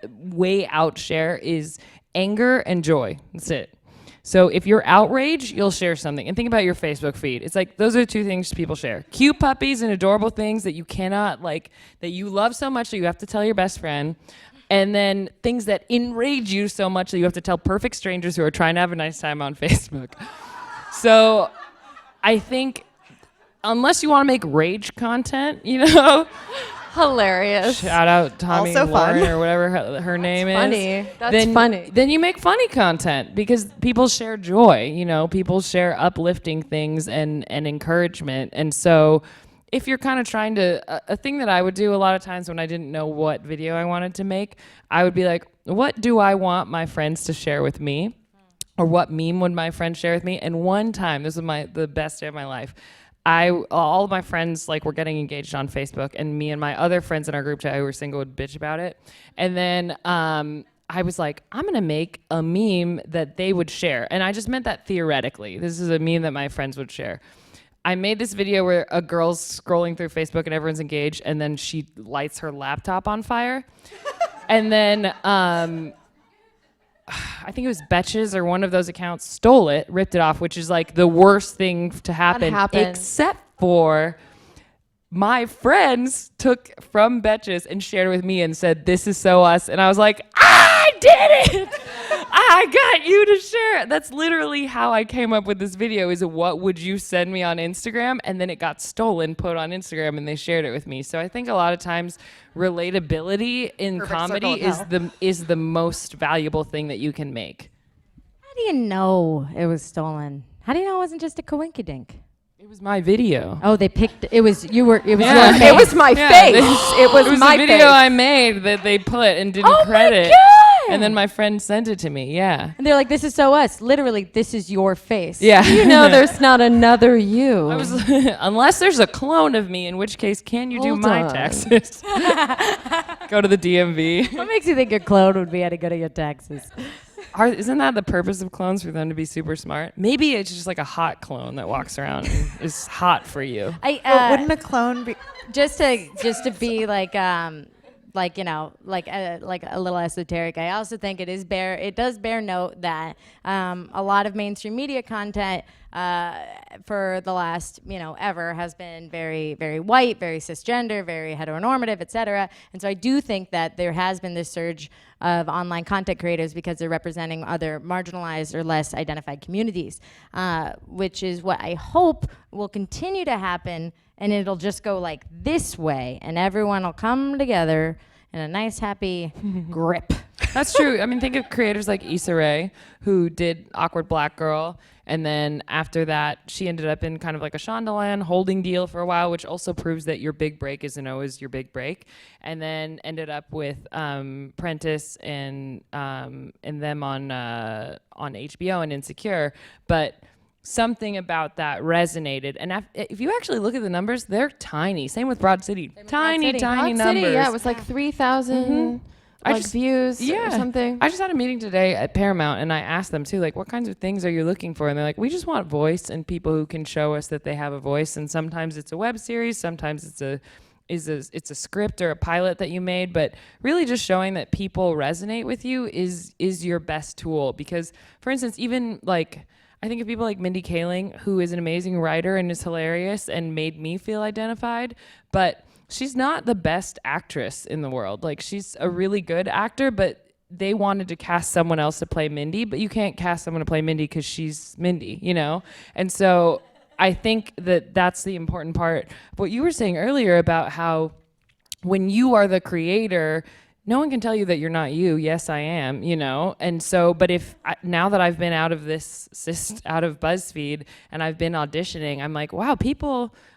[SPEAKER 4] way outshare, is anger and joy. That's it. So if you're outraged, you'll share something. And think about your Facebook feed. It's like those are two things people share. Cute puppies and adorable things that you cannot, like, that you love so much that you have to tell your best friend. And then things that enrage you so much that you have to tell perfect strangers who are trying to have a nice time on Facebook. So I think unless you want to make rage content, you know,
[SPEAKER 2] Hilarious.
[SPEAKER 4] shout out Tommy
[SPEAKER 3] Also fun.
[SPEAKER 4] Lauren or whatever her name is.
[SPEAKER 2] Funny. That's funny.
[SPEAKER 4] Then you make funny content because people share joy, you know, people share uplifting things and encouragement. And so if you're kind of trying to, a thing that I would do a lot of times when I didn't know what video I wanted to make, I would be like, what do I want my friends to share with me? Or what meme would my friends share with me? And one time, this was the best day of my life, all of my friends like were getting engaged on Facebook, and me and my other friends in our group chat who were single would bitch about it. And then I was like, I'm gonna make a meme that they would share. And I just meant that theoretically. This is a meme that my friends would share. I made this video where a girl's scrolling through Facebook and everyone's engaged, and then she lights her laptop on fire. And then I think it was Betches or one of those accounts stole it, ripped it off, which is like the worst thing to happen. Except for my friends took from Betches and shared it with me and said, this is so us. And I was like, I did it! I got you to share it. That's literally how I came up with this video, is what would you send me on Instagram? And then it got stolen, put on Instagram, and they shared it with me. So I think a lot of times relatability in comedy is the most valuable thing that you can make.
[SPEAKER 1] How do you know it was stolen? How do you know it wasn't just a coinkydink?
[SPEAKER 4] It was my video.
[SPEAKER 1] Oh, they picked. It was you were. It was
[SPEAKER 4] Yeah.
[SPEAKER 1] your
[SPEAKER 2] It
[SPEAKER 1] face.
[SPEAKER 2] was my face. It was my
[SPEAKER 4] a video
[SPEAKER 2] face.
[SPEAKER 4] I made that they put and didn't
[SPEAKER 1] Oh
[SPEAKER 4] credit.
[SPEAKER 1] my god!
[SPEAKER 4] And then my friend sent it to me. Yeah.
[SPEAKER 1] And they're like, "This is so us." Literally, this is your face.
[SPEAKER 4] Yeah.
[SPEAKER 2] You know, there's not another you.
[SPEAKER 4] I was unless there's a clone of me, in which case, can you do
[SPEAKER 2] Hold
[SPEAKER 4] my
[SPEAKER 2] on.
[SPEAKER 4] taxes? Go to the DMV.
[SPEAKER 1] What makes you think your clone would be able to go to your taxes?
[SPEAKER 4] Isn't that the purpose of clones, for them to be super smart? Maybe it's just like a hot clone that walks around and is hot for you.
[SPEAKER 3] But wouldn't a clone be?
[SPEAKER 1] just to be like you know, like a little esoteric. I also think it does bear note that a lot of mainstream media content for the last, you know, ever has been very, very white, very cisgender, very heteronormative, etc. And so I do think that there has been this surge of online content creators because they're representing other marginalized or less identified communities, which is what I hope will continue to happen. And it'll just go like this way, and everyone will come together in a nice, happy grip.
[SPEAKER 4] That's true. I mean, think of creators like Issa Rae, who did Awkward Black Girl, and then after that, she ended up in kind of like a Shondaland holding deal for a while, which also proves that your big break isn't always your big break. And then ended up with Prentice and them on HBO and Insecure, but something about that resonated. And if you actually look at the numbers, they're tiny. Same with Broad City. Tiny
[SPEAKER 2] Broad
[SPEAKER 4] numbers.
[SPEAKER 2] City, yeah, it was like 3,000 views or something.
[SPEAKER 4] I just had a meeting today at Paramount, and I asked them too, like, what kinds of things are you looking for? And they're like, we just want voice and people who can show us that they have a voice. And sometimes it's a web series, sometimes it's a script or a pilot that you made, but really just showing that people resonate with you is your best tool. Because, for instance, even like, I think of people like Mindy Kaling, who is an amazing writer and is hilarious and made me feel identified, but she's not the best actress in the world. Like, she's a really good actor, but they wanted to cast someone else to play Mindy, but you can't cast someone to play Mindy because she's Mindy, you know? And so I think that that's the important part. What you were saying earlier about how when you are the creator, no one can tell you that you're not you. Yes, I am, you know? And so, but now that I've been out of out of BuzzFeed and I've been auditioning, I'm like, wow,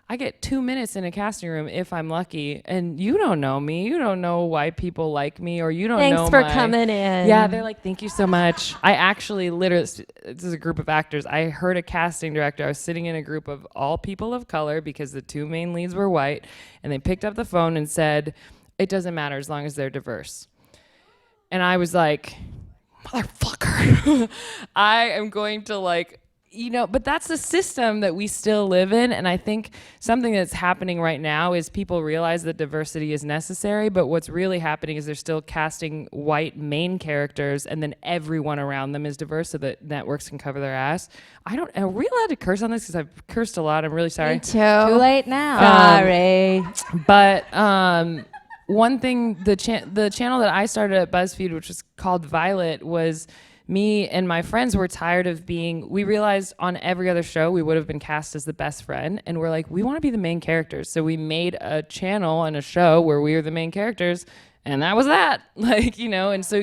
[SPEAKER 4] I get 2 minutes in a casting room if I'm lucky, and you don't know me. You don't know why people like me, or you don't know
[SPEAKER 2] Thanks for coming in.
[SPEAKER 4] Yeah, they're like, thank you so much. I actually literally, this is a group of actors. I heard a casting director. I was sitting in a group of all people of color because the two main leads were white, and they picked up the phone and said, it doesn't matter as long as they're diverse. And I was like, motherfucker. I am going to like you know, but that's the system that we still live in. And I think something that's happening right now is people realize that diversity is necessary, but what's really happening is they're still casting white main characters and then everyone around them is diverse so that networks can cover their ass. Are we allowed to curse on this? Because I've cursed a lot. I'm really sorry.
[SPEAKER 2] Me too.
[SPEAKER 1] Too late now.
[SPEAKER 2] Sorry.
[SPEAKER 4] But one thing, the channel that I started at BuzzFeed, which was called Violet, was me and my friends were tired of we realized on every other show we would have been cast as the best friend, and we're like, we want to be the main characters. So we made a channel and a show where we were the main characters, and that was that. Like, you know, and so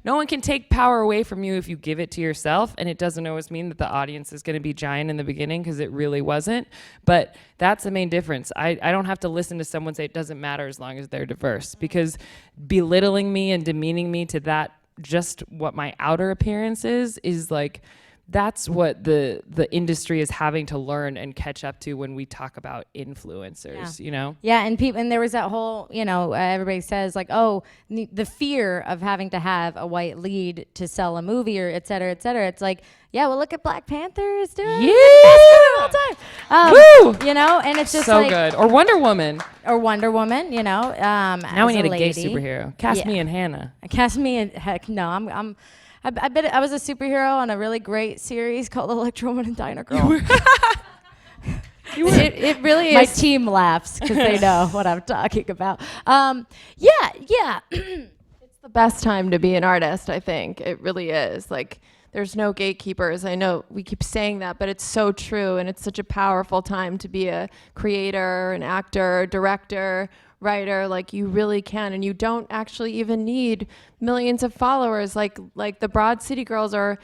[SPEAKER 4] no one can take power away from you if you give it to yourself, and it doesn't always mean that the audience is going to be giant in the beginning, because it really wasn't. But that's the main difference. I don't have to listen to someone say it doesn't matter as long as they're diverse, because belittling me and demeaning me to that, just what my outer appearance is like, that's what the industry is having to learn and catch up to when we talk about influencers, you know?
[SPEAKER 1] Yeah, and there was that whole, you know, everybody says like, oh, the fear of having to have a white lead to sell a movie or et cetera, et cetera. It's like, yeah, well, look at Black Panther is doing the best movie of all time.
[SPEAKER 4] Woo!
[SPEAKER 1] You know, and it's just
[SPEAKER 4] So
[SPEAKER 1] like,
[SPEAKER 4] good. Or Wonder Woman.
[SPEAKER 1] You know.
[SPEAKER 4] Now we need a gay superhero. Cast me and Hannah.
[SPEAKER 1] Cast me in, heck no, I bet I was a superhero on a really great series called Electrowoman and Diner Girl.
[SPEAKER 2] It really is.
[SPEAKER 1] My team laughs because they know what I'm talking about. Yeah.
[SPEAKER 2] It's the best time to be an artist, I think. It really is. Like, there's no gatekeepers. I know we keep saying that, but it's so true, and it's such a powerful time to be a creator, an actor, director, writer. Like, you really can, and you don't actually even need millions of followers. Like the Broad City Girls are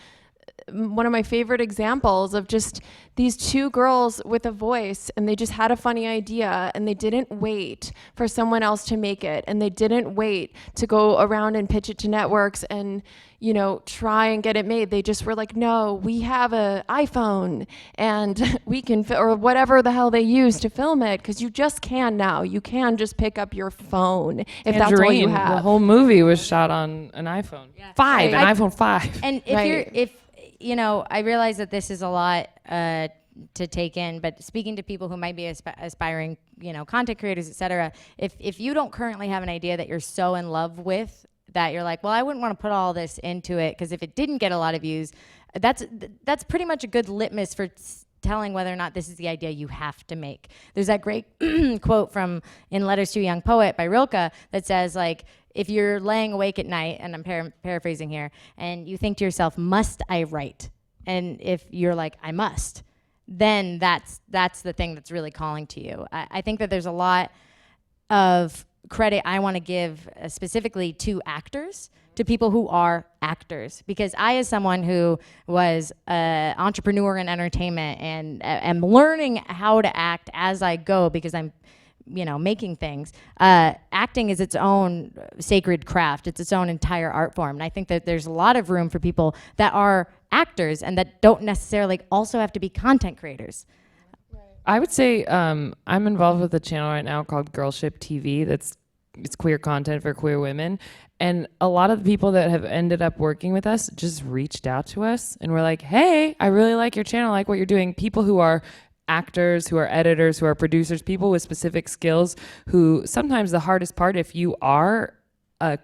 [SPEAKER 2] one of my favorite examples of just these two girls with a voice, and they just had a funny idea, and they didn't wait for someone else to make it, and they didn't wait to go around and pitch it to networks and, you know, try and get it made. They just were like, no, we have an iPhone and we can, or whatever the hell they use to film it, because you just can now. You can just pick up your phone if that's all you have.
[SPEAKER 4] The whole movie was shot on an iPhone.
[SPEAKER 1] Yeah.
[SPEAKER 4] An iPhone 5.
[SPEAKER 1] And if you know, I realize that this is a lot to take in, but speaking to people who might be aspiring, you know, content creators, et cetera, if you don't currently have an idea that you're so in love with that you're like, well, I wouldn't want to put all this into it, because if it didn't get a lot of views, that's pretty much a good litmus for telling whether or not this is the idea you have to make. There's that great quote from In Letters to a Young Poet by Rilke that says, like, if you're laying awake at night, and I'm paraphrasing here, and you think to yourself, must I write? And if you're like, I must, then that's the thing that's really calling to you. I think that there's a lot of credit I want to give specifically to actors, to people who are actors, because I, as someone who was an entrepreneur in entertainment and am learning how to act as I go, because I'm, you know, making things, acting is its own sacred craft. It's its own entire art form. And I think that there's a lot of room for people that are actors and that don't necessarily also have to be content creators.
[SPEAKER 4] I would say I'm involved with a channel right now called Girlship TV. It's queer content for queer women. And a lot of the people that have ended up working with us just reached out to us and were like, hey, I really like your channel, I like what you're doing. People who are actors, who are editors, who are producers, people with specific skills, who sometimes the hardest part, if you are a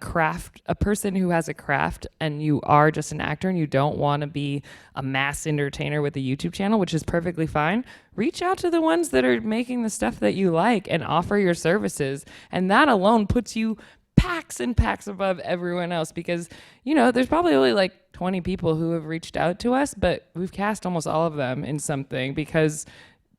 [SPEAKER 4] person who has a craft and you are just an actor and you don't want to be a mass entertainer with a YouTube channel, which is perfectly fine, reach out to the ones that are making the stuff that you like and offer your services. And that alone puts you packs and packs above everyone else, because, you know, there's probably only like 20 people who have reached out to us, but we've cast almost all of them in something because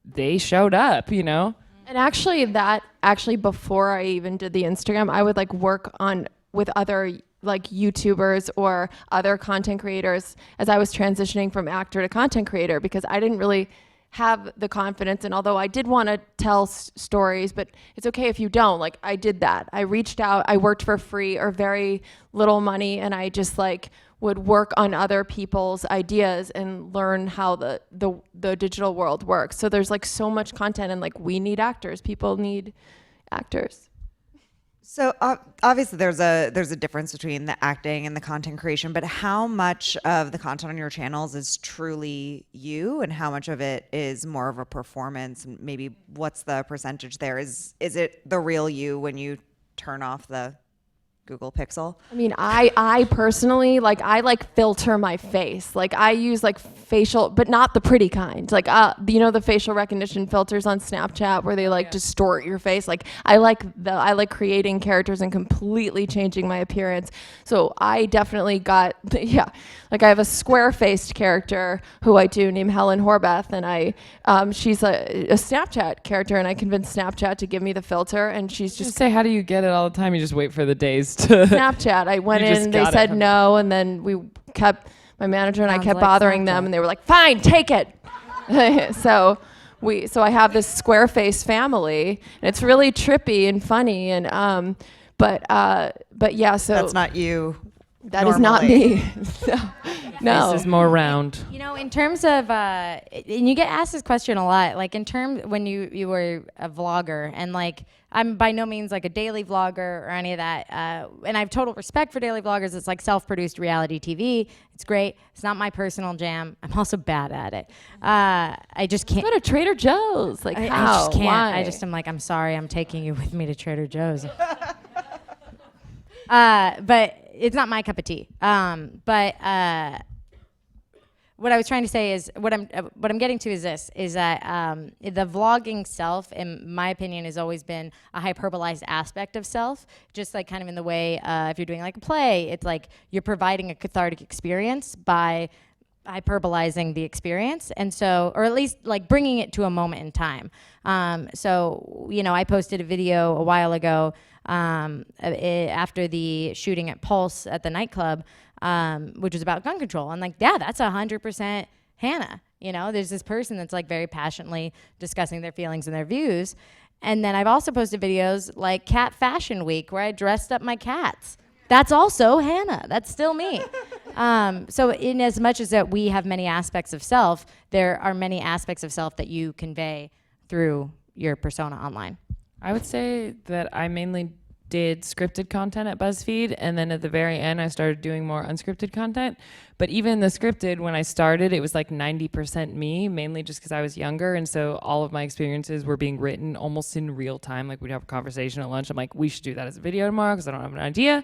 [SPEAKER 4] they showed up, you know?
[SPEAKER 2] And actually before I even did the Instagram, I would like work on with other like YouTubers or other content creators as I was transitioning from actor to content creator, because I didn't really have the confidence. And although I did want to tell stories, but it's okay if you don't, like I did that. I reached out, I worked for free or very little money, and I just like would work on other people's ideas and learn how the digital world works. So there's like so much content, and like we need actors. People need actors.
[SPEAKER 3] So obviously there's a difference between the acting and the content creation, but how much of the content on your channels is truly you and how much of it is more of a performance? And maybe what's the percentage there? Is it the real you when you turn off the Google Pixel?
[SPEAKER 2] I mean, I personally, like, I like filter my face. Like, I use like facial, but not the pretty kind. Like, you know, the facial recognition filters on Snapchat where they like distort your face. Like, I like creating characters and completely changing my appearance. So I definitely got, like I have a square-faced character who I do named Helen Horvath, and she's a Snapchat character, and I convinced Snapchat to give me the filter, and she's just
[SPEAKER 4] Say, how do you get it all the time? You just wait for the days to
[SPEAKER 2] Snapchat. I went
[SPEAKER 4] You just
[SPEAKER 2] in, they
[SPEAKER 4] got
[SPEAKER 2] said
[SPEAKER 4] it.
[SPEAKER 2] no, and then my manager and I
[SPEAKER 1] Sounds
[SPEAKER 2] kept
[SPEAKER 1] like
[SPEAKER 2] bothering
[SPEAKER 1] Snapchat.
[SPEAKER 2] them, and they were like, fine, take it. So I have this square face family, and it's really trippy and funny, and but yeah, so
[SPEAKER 3] That's not you.
[SPEAKER 2] that is not me. No.
[SPEAKER 4] This is more round.
[SPEAKER 1] You know, in terms of, and you get asked this question a lot, like in terms when you were a vlogger, and like I'm by no means like a daily vlogger or any of that, and I have total respect for daily vloggers. It's like self-produced reality TV. It's great. It's not my personal jam. I'm also bad at it. I just can't.
[SPEAKER 2] Go to Trader Joe's. Like,
[SPEAKER 1] I
[SPEAKER 2] how?
[SPEAKER 1] just can't.
[SPEAKER 2] Why?
[SPEAKER 1] I just am like, I'm sorry, I'm taking you with me to Trader Joe's. But it's not my cup of tea. What I was trying to say is what I'm getting to is this: is that the vlogging self, in my opinion, has always been a hyperbolized aspect of self. Just like kind of in the way if you're doing like a play, it's like you're providing a cathartic experience by hyperbolizing the experience, and so, or at least like bringing it to a moment in time. So, you know, I posted a video a while ago after the shooting at Pulse at the nightclub, which was about gun control. And like, yeah, that's 100% Hannah. You know, there's this person that's like very passionately discussing their feelings and their views. And then I've also posted videos like Cat Fashion Week where I dressed up my cats. That's also Hannah. That's still me. So in as much as that we have many aspects of self, there are many aspects of self that you convey through your persona online.
[SPEAKER 4] I would say that I mainly did scripted content at BuzzFeed, and then at the very end I started doing more unscripted content. But even the scripted, when I started, it was like 90% me, mainly just because I was younger, and so all of my experiences were being written almost in real time. Like, we'd have a conversation at lunch, I'm like, we should do that as a video tomorrow because I don't have an idea.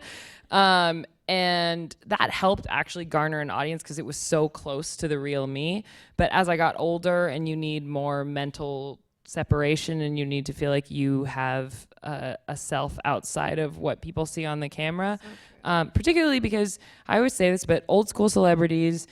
[SPEAKER 4] And that helped actually garner an audience because it was so close to the real me. But as I got older and you need more mental separation and you need to feel like you have a self outside of what people see on the camera, particularly because I always say this, but old school celebrities,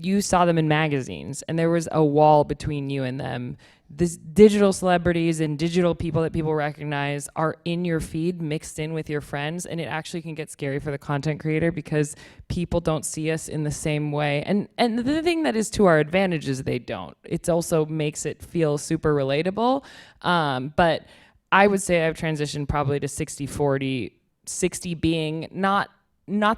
[SPEAKER 4] you saw them in magazines and there was a wall between you and them. This digital celebrities and digital people that people recognize are in your feed mixed in with your friends, and it actually can get scary for the content creator because people don't see us in the same way. And the thing that is to our advantage is they don't. It also makes it feel super relatable. But I would say I've transitioned probably to 60-40, 60 being not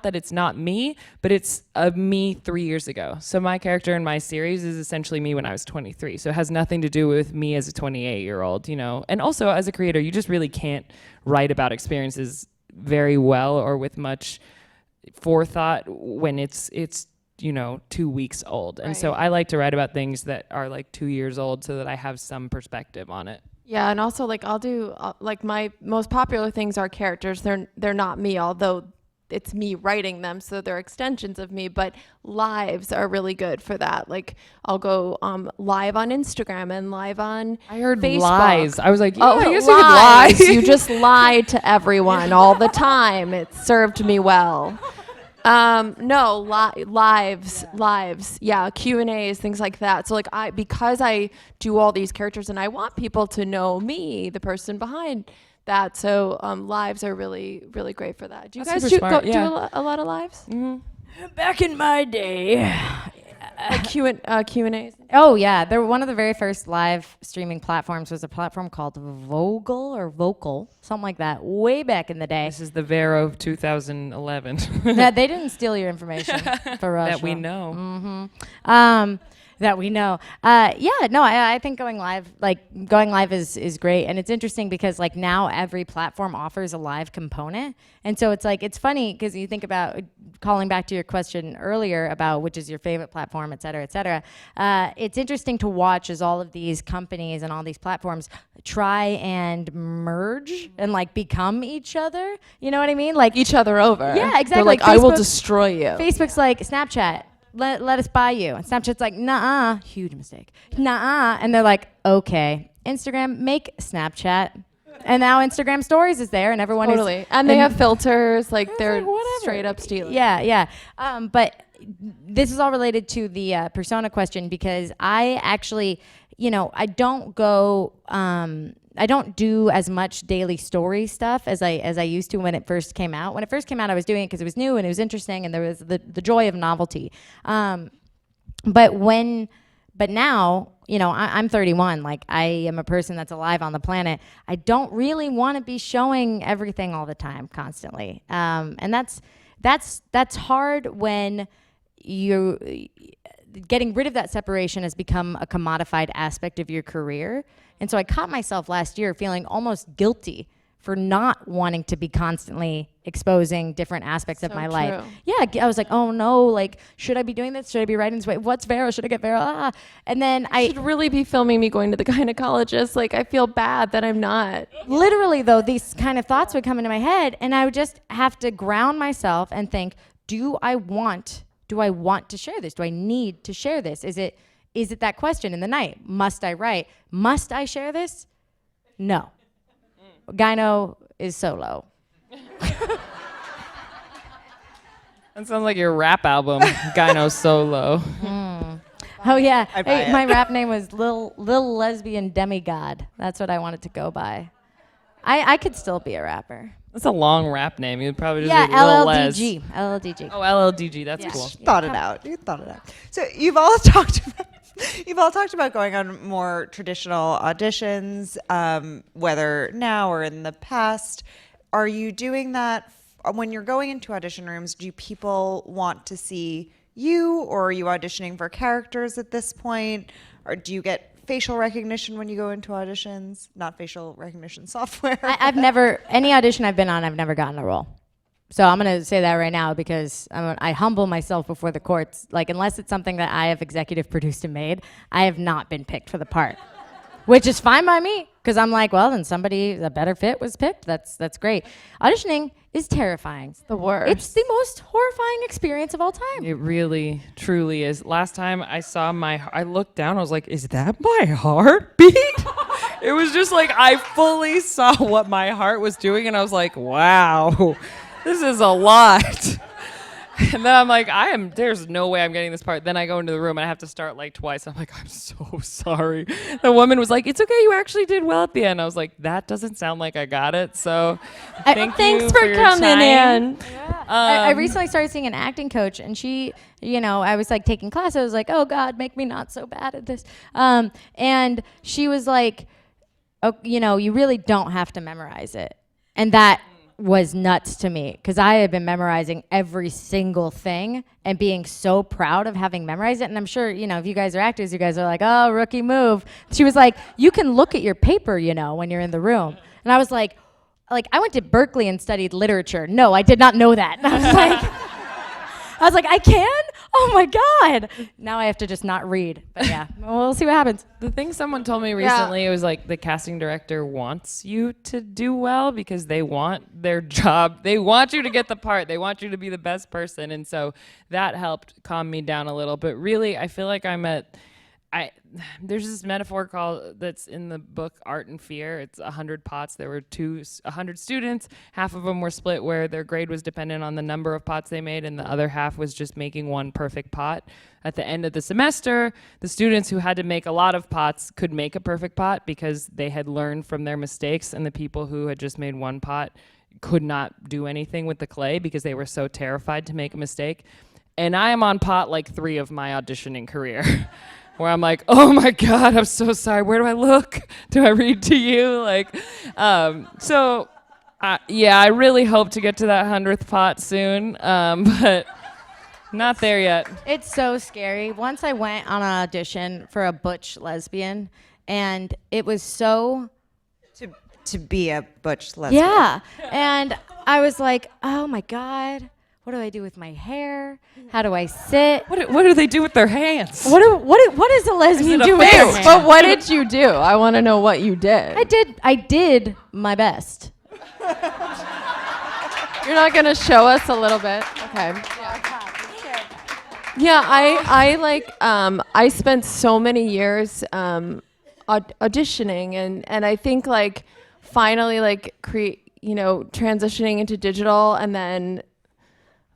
[SPEAKER 4] that it's not me, but it's me 3 years ago. So my character in my series is essentially me when I was 23. So it has nothing to do with me as a 28-year-old, you know. And also as a creator, you just really can't write about experiences very well or with much forethought when it's you know, 2 weeks old. And so I like to write about things that are like 2 years old so that I have some perspective on it.
[SPEAKER 2] Yeah, and also like I'll do like my most popular things are characters. They're not me, although it's me writing them, so they're extensions of me, but lives are really good for that. Like I'll go live on Instagram and live on
[SPEAKER 4] I heard
[SPEAKER 2] Facebook.
[SPEAKER 4] Lies. I was like, yeah,
[SPEAKER 2] Oh,
[SPEAKER 4] I guess you could lie.
[SPEAKER 2] lies. You just lie to everyone all the time. It served me well. No, lives. Yeah, Q&As, things like that. So like because I do all these characters and I want people to know me, the person behind that. So lives are really, really great for that. Do you
[SPEAKER 4] That's
[SPEAKER 2] guys
[SPEAKER 4] super smart,
[SPEAKER 2] do
[SPEAKER 4] yeah.
[SPEAKER 2] a lot of lives?
[SPEAKER 1] Back in my day.
[SPEAKER 2] Like Q&As?
[SPEAKER 1] Oh yeah, they're one of the very first live streaming platforms was a platform called Vocal, something like that, way back in the day.
[SPEAKER 4] This is the Vero of 2011.
[SPEAKER 1] Yeah, they didn't steal your information for us.
[SPEAKER 4] That we know.
[SPEAKER 1] that we know. I think going live is great, and it's interesting because like now every platform offers a live component, and so it's funny because you think about calling back to your question earlier about which is your favorite platform, et cetera, et cetera. It's interesting to watch as all of these companies and all these platforms try and merge and like become each other. You know what I mean? Like
[SPEAKER 2] Each other over.
[SPEAKER 1] Yeah, exactly.
[SPEAKER 2] They're like,
[SPEAKER 1] Like
[SPEAKER 2] I will
[SPEAKER 1] Facebook-
[SPEAKER 2] destroy you.
[SPEAKER 1] Facebook's like, Snapchat, let us buy you. And Snapchat's like, nah, huge mistake. Nah, and they're like, okay. Instagram, make Snapchat. And now Instagram Stories is there, and everyone
[SPEAKER 2] Totally.
[SPEAKER 1] is...
[SPEAKER 2] And they have filters, like they're
[SPEAKER 1] like, whatever.
[SPEAKER 2] straight up stealing.
[SPEAKER 1] Yeah. But this is all related to the persona question because I actually, I don't go... I don't do as much daily story stuff as I used to when it first came out. When it first came out, I was doing it because it was new and it was interesting and there was the joy of novelty. But now, I'm 31. Like I am a person that's alive on the planet. I don't really want to be showing everything all the time, constantly. And that's hard when you getting rid of that separation has become a commodified aspect of your career. And so I caught myself last year feeling almost guilty for not wanting to be constantly exposing different aspects of my life. Yeah, I was like, oh no, like, should I be doing this? Should I be writing this way? What's viral? Should I get viral? And then I
[SPEAKER 2] should really be filming me going to the gynecologist. Like, I feel bad that I'm not.
[SPEAKER 1] Literally, though, these kind of thoughts would come into my head, and I would just have to ground myself and think, do I want to share this? Do I need to share this? Is it that question in the night? Must I write? Must I share this? No. Gyno is solo.
[SPEAKER 4] That sounds like your rap album, Gyno Solo.
[SPEAKER 1] Oh yeah,
[SPEAKER 3] I'd buy it.
[SPEAKER 1] my rap name was Lil Lesbian Demigod. That's what I wanted to go by. I could still be a rapper.
[SPEAKER 4] That's a long rap name. You'd probably just
[SPEAKER 1] Yeah,
[SPEAKER 4] be Lil Les.
[SPEAKER 1] LLDG.
[SPEAKER 4] Oh, LLDG. That's
[SPEAKER 1] Yeah.
[SPEAKER 4] cool.
[SPEAKER 3] Thought it out. You thought it out. So you've all talked about going on more traditional auditions, whether now or in the past. Are you doing that when you're going into audition rooms? Do people want to see you, or are you auditioning for characters at this point? Or do you get facial recognition when you go into auditions? Not facial recognition software.
[SPEAKER 1] I've never, any audition I've been on, I've never gotten a role. So I'm going to say that right now because I humble myself before the courts. Like, unless it's something that I have executive produced and made, I have not been picked for the part, which is fine by me because I'm like, well, then somebody, a better fit was picked. That's great. Auditioning is terrifying. It's
[SPEAKER 2] the worst.
[SPEAKER 1] It's the most horrifying experience of all time.
[SPEAKER 4] It really, truly is. Last time I saw I looked down, I was like, is that my heartbeat? It was just like, I fully saw what my heart was doing, and I was like, wow, this is a lot. And then I'm like, there's no way I'm getting this part. Then I go into the room and I have to start like twice. I'm like, I'm so sorry. The woman was like, it's okay, you actually did well at the end. I was like, that doesn't sound like I got it. So thanks
[SPEAKER 2] for
[SPEAKER 4] your
[SPEAKER 2] coming
[SPEAKER 4] time.
[SPEAKER 2] in.
[SPEAKER 1] I recently started seeing an acting coach, and she, I was like taking classes. I was like, oh God, make me not so bad at this. And she was like, oh, you really don't have to memorize it. And that was nuts to me because I had been memorizing every single thing and being so proud of having memorized it. And I'm sure, if you guys are actors, you guys are like, oh, rookie move. She was like, you can look at your paper, when you're in the room. And I was like, I went to Berkeley and studied literature. No, I did not know that. And I was like, I can? Oh my God. Now I have to just not read. But yeah, we'll see what happens.
[SPEAKER 4] The thing someone told me recently, it was like the casting director wants you to do well because they want their job. They want you to get the part. They want you to be the best person. And so that helped calm me down a little. But really, I feel like there's this metaphor that's in the book Art and Fear. It's 100 pots. There were 100 students. Half of them were split where their grade was dependent on the number of pots they made, and the other half was just making one perfect pot. At the end of the semester, the students who had to make a lot of pots could make a perfect pot because they had learned from their mistakes, and the people who had just made one pot could not do anything with the clay because they were so terrified to make a mistake. And I am on pot like 3 of my auditioning career. Where I'm like, oh my God, I'm so sorry. Where do I look? Do I read to you? I really hope to get to that 100th pot soon. But Not there yet.
[SPEAKER 1] It's so scary. Once I went on an audition for a butch lesbian, and it was so...
[SPEAKER 3] To be a butch lesbian.
[SPEAKER 1] Yeah. And I was like, oh my God, what do I do with my hair? How do I sit?
[SPEAKER 4] What do they do with their hands?
[SPEAKER 1] What does a lesbian
[SPEAKER 4] it a
[SPEAKER 1] do with
[SPEAKER 4] face?
[SPEAKER 1] their hands?
[SPEAKER 2] But what did you do? I want to know what you did.
[SPEAKER 1] I did my best.
[SPEAKER 2] You're not gonna show us a little bit, okay? Yeah, I spent so many years auditioning, and I think like finally like transitioning into digital, and then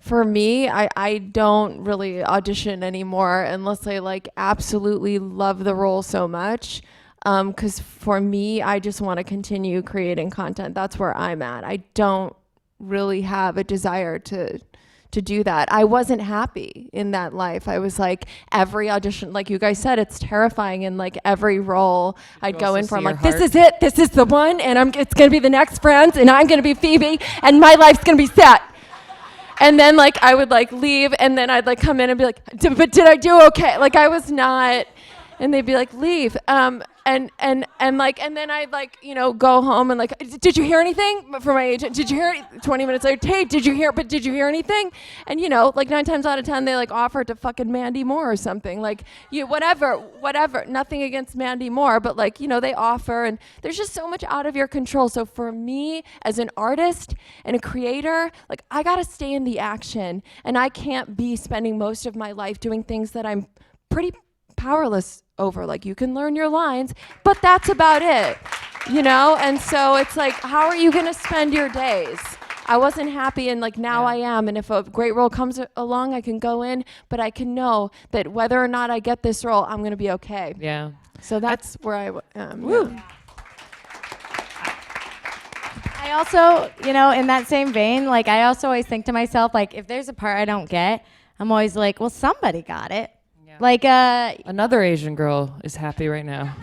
[SPEAKER 2] for me, I don't really audition anymore unless I like absolutely love the role so much. Because for me, I just want to continue creating content. That's where I'm at. I don't really have a desire to do that. I wasn't happy in that life. I was like, every audition, like you guys said, it's terrifying. And like every role I'd go in for, I'm like, this is it, this is the one, and it's gonna be the next Friends, and I'm gonna be Phoebe, and my life's gonna be set. And then like I would like leave, and then I'd like come in and be like, but did I do okay? Like I was not, and they'd be like, leave. And then I'd like, go home and like, did you hear anything from my agent? Did you hear 20 minutes later, hey, did you hear anything? And like 9 times out of 10, they like offer to fucking Mandy Moore or something. Like, whatever, nothing against Mandy Moore, but like, they offer, and there's just so much out of your control. So for me as an artist and a creator, like I gotta stay in the action, and I can't be spending most of my life doing things that I'm pretty powerless over. Like you can learn your lines, but that's about it, And so it's like, how are you gonna spend your days? I wasn't happy, and like now I am. And if a great role comes along, I can go in, but I can know that whether or not I get this role, I'm gonna be okay.
[SPEAKER 4] Yeah.
[SPEAKER 2] So that's where I am.
[SPEAKER 4] Woo.
[SPEAKER 2] Yeah.
[SPEAKER 1] I also, in that same vein, like I also always think to myself, like if there's a part I don't get, I'm always like, well, somebody got it. Yeah. Like
[SPEAKER 4] another Asian girl is happy right now.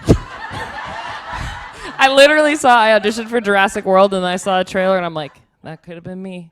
[SPEAKER 4] I literally I auditioned for Jurassic World, and I saw a trailer, and I'm like, that could have been me.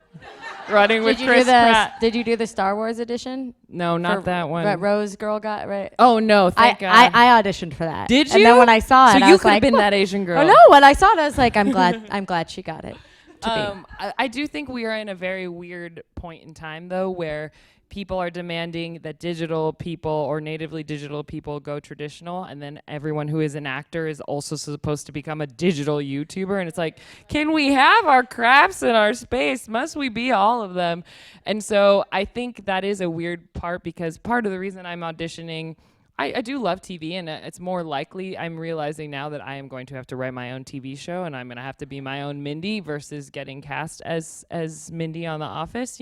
[SPEAKER 4] Running with Chris Pratt.
[SPEAKER 1] Did you do the Star Wars edition?
[SPEAKER 4] No, not that one.
[SPEAKER 1] That Rose girl got, right?
[SPEAKER 4] Oh, no, thank God.
[SPEAKER 1] I auditioned for that.
[SPEAKER 4] Did you?
[SPEAKER 1] And then when I saw it,
[SPEAKER 4] so
[SPEAKER 1] I
[SPEAKER 4] you
[SPEAKER 1] was
[SPEAKER 4] could have
[SPEAKER 1] like,
[SPEAKER 4] been that Asian girl.
[SPEAKER 1] Oh, no, when I saw it, I was like, I'm glad she got it.
[SPEAKER 4] I do think we are in a very weird point in time, though, where people are demanding that digital people or natively digital people go traditional, and then everyone who is an actor is also supposed to become a digital YouTuber. And it's like, can we have our crafts in our space? Must we be all of them? And so I think that is a weird part, because part of the reason I'm auditioning, I do love TV, and it's more likely, I'm realizing now, that I am going to have to write my own TV show, and I'm going to have to be my own Mindy versus getting cast as Mindy on The Office,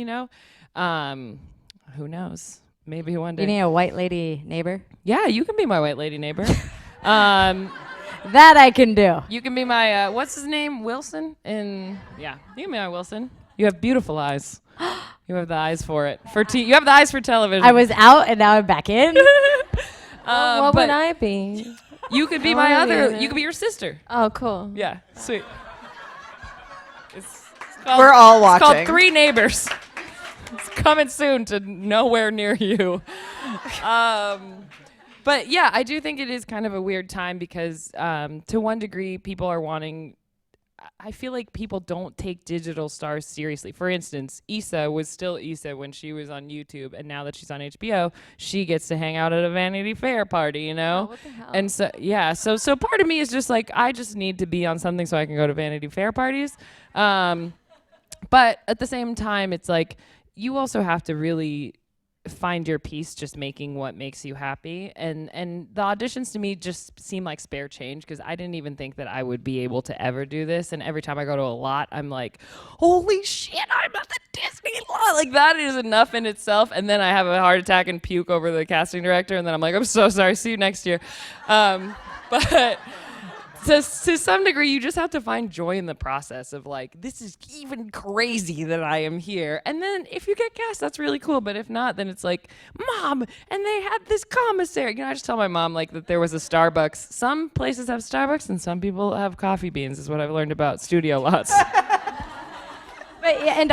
[SPEAKER 4] Who knows? Maybe one day.
[SPEAKER 1] You need a white lady neighbor?
[SPEAKER 4] Yeah, you can be my white lady neighbor.
[SPEAKER 1] That I can do.
[SPEAKER 4] You can be my, what's his name? Wilson? Yeah, you can be my Wilson. You have beautiful eyes. You have the eyes for it. You have the eyes for television.
[SPEAKER 1] I was out, and now I'm back in.
[SPEAKER 2] What would I be?
[SPEAKER 4] You could be you could be your sister.
[SPEAKER 2] Oh, cool.
[SPEAKER 4] Yeah, sweet.
[SPEAKER 3] We're all watching.
[SPEAKER 4] It's called Three Neighbors. It's coming soon to nowhere near you. But yeah, I do think it is kind of a weird time, because to one degree, people are wanting... I feel like people don't take digital stars seriously. For instance, Issa was still Issa when she was on YouTube, and now that she's on HBO, she gets to hang out at a Vanity Fair party,
[SPEAKER 2] Oh, what the hell?
[SPEAKER 4] And so, yeah, so part of me is just like, I just need to be on something so I can go to Vanity Fair parties. But at the same time, it's like, you also have to really find your piece just making what makes you happy. And the auditions to me just seem like spare change, because I didn't even think that I would be able to ever do this. And every time I go to a lot, I'm like, holy shit, I'm at the Disney lot. Like, that is enough in itself. And then I have a heart attack and puke over the casting director. And then I'm like, I'm so sorry. See you next year. But to some degree, you just have to find joy in the process of like, this is even crazy that I am here. And then if you get cast, that's really cool. But if not, then it's like, Mom, and they had this commissary. I just tell my mom like that there was a Starbucks. Some places have Starbucks and some people have coffee beans, is what I've learned about studio lots.
[SPEAKER 1] But yeah, and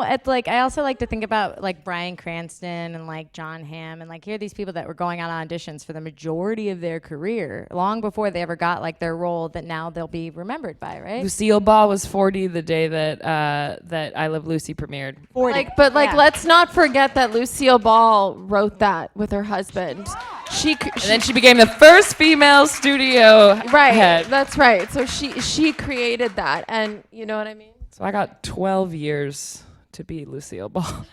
[SPEAKER 1] it's like I also like to think about like Bryan Cranston and like John Hamm and like here are these people that were going on auditions for the majority of their career, long before they ever got like their role that now they'll be remembered by, right?
[SPEAKER 4] Lucille Ball was 40 the day that I Love Lucy premiered.
[SPEAKER 1] 40.
[SPEAKER 2] Let's not forget that Lucille Ball wrote that with her husband.
[SPEAKER 4] And then she became the first female studio head.
[SPEAKER 2] That's right. So she created that, and you know what I mean.
[SPEAKER 4] So I got 12 years to be Lucille Ball.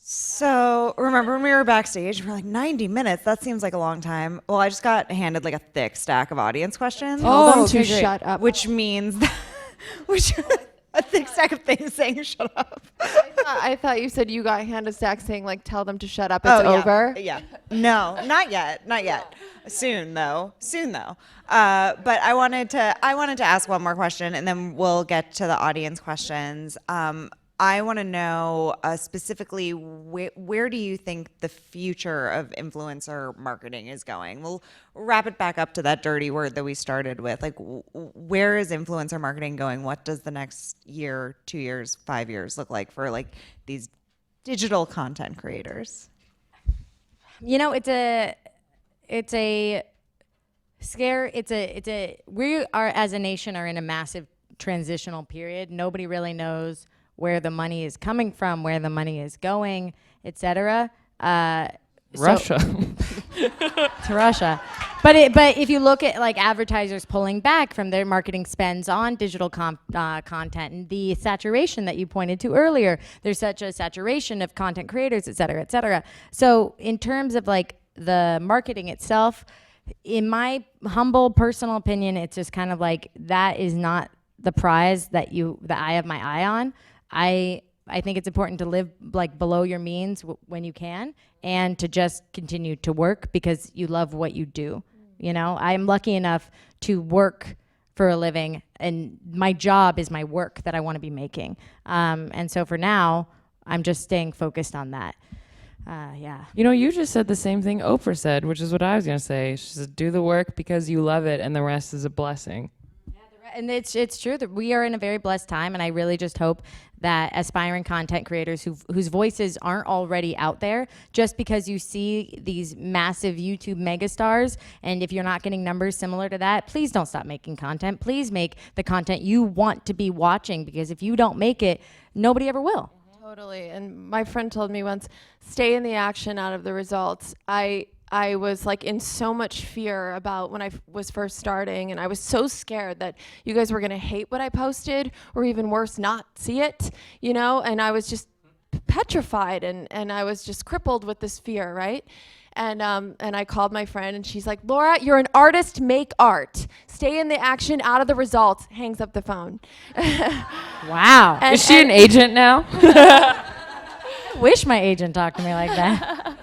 [SPEAKER 3] So remember when we were backstage, we were like 90 minutes. That seems like a long time. Well, I just got handed like a thick stack of audience questions.
[SPEAKER 2] Tell them
[SPEAKER 4] okay,
[SPEAKER 2] to
[SPEAKER 4] great.
[SPEAKER 2] shut up.
[SPEAKER 3] Which means that, a thick stack of things saying shut up.
[SPEAKER 2] I thought you said you got handed a stack saying like tell them to shut up. It's over.
[SPEAKER 3] Yeah. No, not yet. Not yet. Soon though. But I wanted to ask one more question, and then we'll get to the audience questions. I want to know specifically where do you think the future of influencer marketing is going? We'll wrap it back up to that dirty word that we started with. Like, where is influencer marketing going? What does the next year, 2 years, 5 years look like for like these digital content creators?
[SPEAKER 1] You know, it's a we are as a nation are in a massive transitional period. Nobody really knows where the money is coming from, where the money is going, etc.
[SPEAKER 4] Russia.
[SPEAKER 1] To Russia. But if you look at like advertisers pulling back from their marketing spends on digital content and the saturation that you pointed to earlier, there's such a saturation of content creators, et cetera, et cetera. So in terms of like the marketing itself, in my humble personal opinion, it's just kind of like that is not the prize that I have my eye on. I think it's important to live like below your means when you can, and to just continue to work because you love what you do. You know, I'm lucky enough to work for a living, and my job is my work that I want to be making. And so for now, I'm just staying focused on that. Yeah.
[SPEAKER 4] You know, you just said the same thing Oprah said, which is what I was going to say. She said, do the work because you love it, and the rest is a blessing.
[SPEAKER 1] And it's true that we are in a very blessed time, and I really just hope that aspiring content creators whose voices aren't already out there, just because you see these massive YouTube megastars, and if you're not getting numbers similar to that, please don't stop making content. Please make the content you want to be watching, because if you don't make it, nobody ever will.
[SPEAKER 2] Totally. And my friend told me once, stay in the action, out of the results. I was like in so much fear about when I was first starting, and I was so scared that you guys were gonna hate what I posted, or even worse, not see it, you know? And I was just petrified, and I was just crippled with this fear, right? And I called my friend, and she's like, Laura, you're an artist, make art. Stay in the action, out of the results. Hangs up the phone.
[SPEAKER 1] Wow.
[SPEAKER 4] Is she an agent now?
[SPEAKER 1] I wish my agent talked to me like that.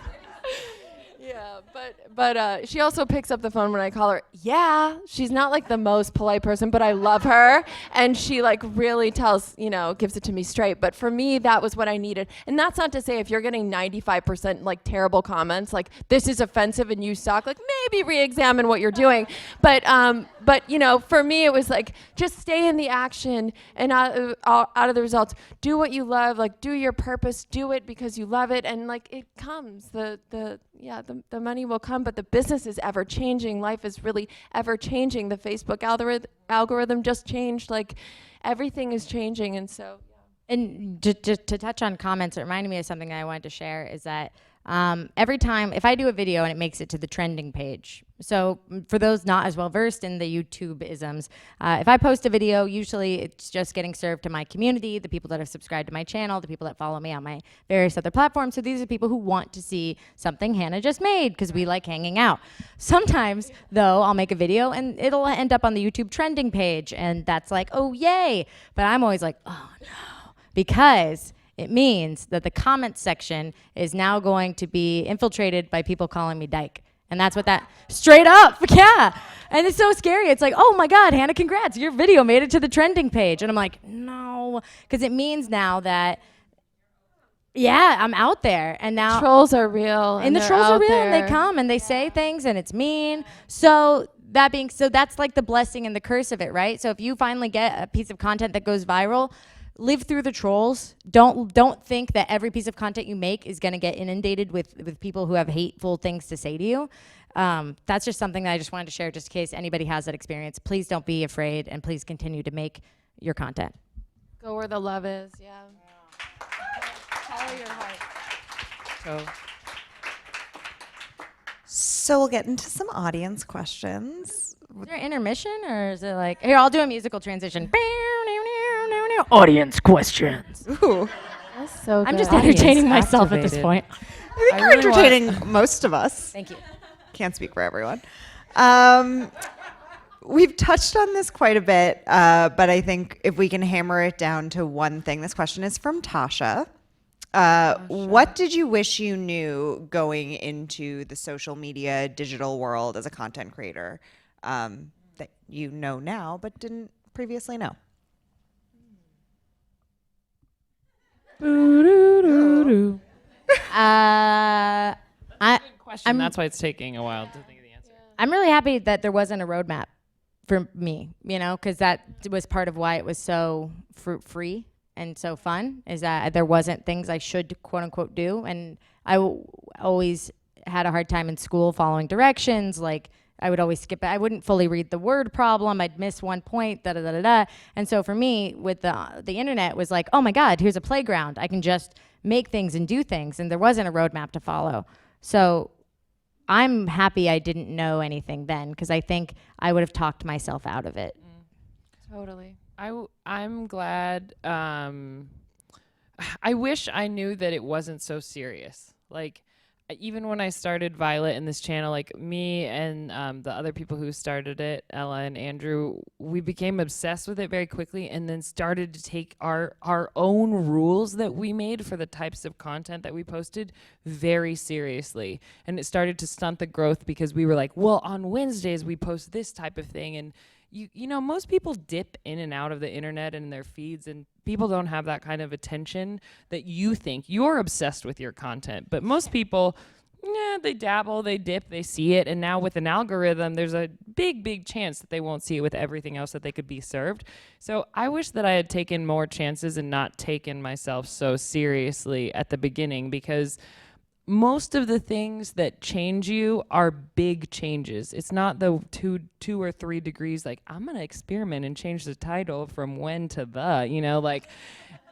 [SPEAKER 2] But she also picks up the phone when I call her. Yeah, she's not like the most polite person, but I love her. And she like really tells, gives it to me straight. But for me, that was what I needed. And that's not to say if you're getting 95% like terrible comments, like this is offensive and you suck, like maybe re-examine what you're doing. But for me, it was like, just stay in the action and out of the results. Do what you love, like do your purpose, do it because you love it. And like it comes, the money will come, but the business is ever changing. Life is really ever changing. The Facebook algorithm just changed. Like everything is changing. And so, yeah.
[SPEAKER 1] And to touch on comments, it reminded me of something I wanted to share is that every time, if I do a video and it makes it to the trending page, so for those not as well versed in the YouTube isms, if I post a video, usually it's just getting served to my community, the people that have subscribed to my channel, the people that follow me on my various other platforms. So these are people who want to see something Hannah just made because we like hanging out. Sometimes, though, I'll make a video and it'll end up on the YouTube trending page, and that's like, oh, yay. But I'm always like, oh, no, because it means that the comments section is now going to be infiltrated by people calling me dyke. And that's what that, straight up, yeah. And it's so scary. It's like, oh my God, Hannah, congrats. Your video made it to the trending page. And I'm like, no, because it means now that, yeah, I'm out there. And now
[SPEAKER 2] trolls are real.
[SPEAKER 1] And the trolls are real, and they come and they say things and it's mean. So that's like the blessing and the curse of it, right? So if you finally get a piece of content that goes viral, live through the trolls. Don't think that every piece of content you make is going to get inundated with people who have hateful things to say to you. That's just something that I just wanted to share, just in case anybody has that experience. Please don't be afraid, and please continue to make your content.
[SPEAKER 2] Go where the love is. Yeah. Follow your heart.
[SPEAKER 3] So we'll get into some audience questions.
[SPEAKER 1] Is there an intermission, or is it like, here, I'll do a musical transition. Audience questions.
[SPEAKER 3] Ooh,
[SPEAKER 2] That's so good.
[SPEAKER 1] I'm just
[SPEAKER 4] Audience
[SPEAKER 1] entertaining myself at this
[SPEAKER 4] activated.
[SPEAKER 1] point.
[SPEAKER 3] I think
[SPEAKER 4] I
[SPEAKER 3] you're
[SPEAKER 4] really want-
[SPEAKER 3] entertaining most of us.
[SPEAKER 1] Thank you.
[SPEAKER 3] Can't speak for everyone. We've touched on this quite a bit, but I think if we can hammer it down to one thing, this question is from Tasha. What did you wish you knew going into the social media digital world as a content creator that you know now but didn't previously know?
[SPEAKER 4] Question. That's why it's taking a while to think of the answer.
[SPEAKER 1] I'm really happy that there wasn't a roadmap for me, because that was part of why it was so fruit-free and so fun, is that there wasn't things I should quote unquote do. And I always had a hard time in school following directions. Like, I would always skip it. I wouldn't fully read the word problem. I'd miss one point, da-da-da-da-da. And so for me, with the internet, was like, oh my God, here's a playground. I can just make things and do things. And there wasn't a roadmap to follow. So I'm happy I didn't know anything then, because I think I would have talked myself out of it.
[SPEAKER 2] Totally.
[SPEAKER 4] I'm glad. I wish I knew that it wasn't so serious. Like, even when I started Violet in this channel, like me and the other people who started it, Ella and Andrew, we became obsessed with it very quickly, and then started to take our own rules that we made for the types of content that we posted very seriously. And it started to stunt the growth, because we were like, well, on Wednesdays we post this type of thing. And you know, most people dip in and out of the internet and their feeds, and people don't have that kind of attention that you think. You're obsessed with your content, but most people, they dabble, they dip, they see it, and now with an algorithm, there's a big chance that they won't see it with everything else that they could be served. So I wish that I had taken more chances and not taken myself so seriously at the beginning, because most of the things that change you are big changes. It's not the two or 3 degrees, like, I'm going to experiment and change the title from when to the,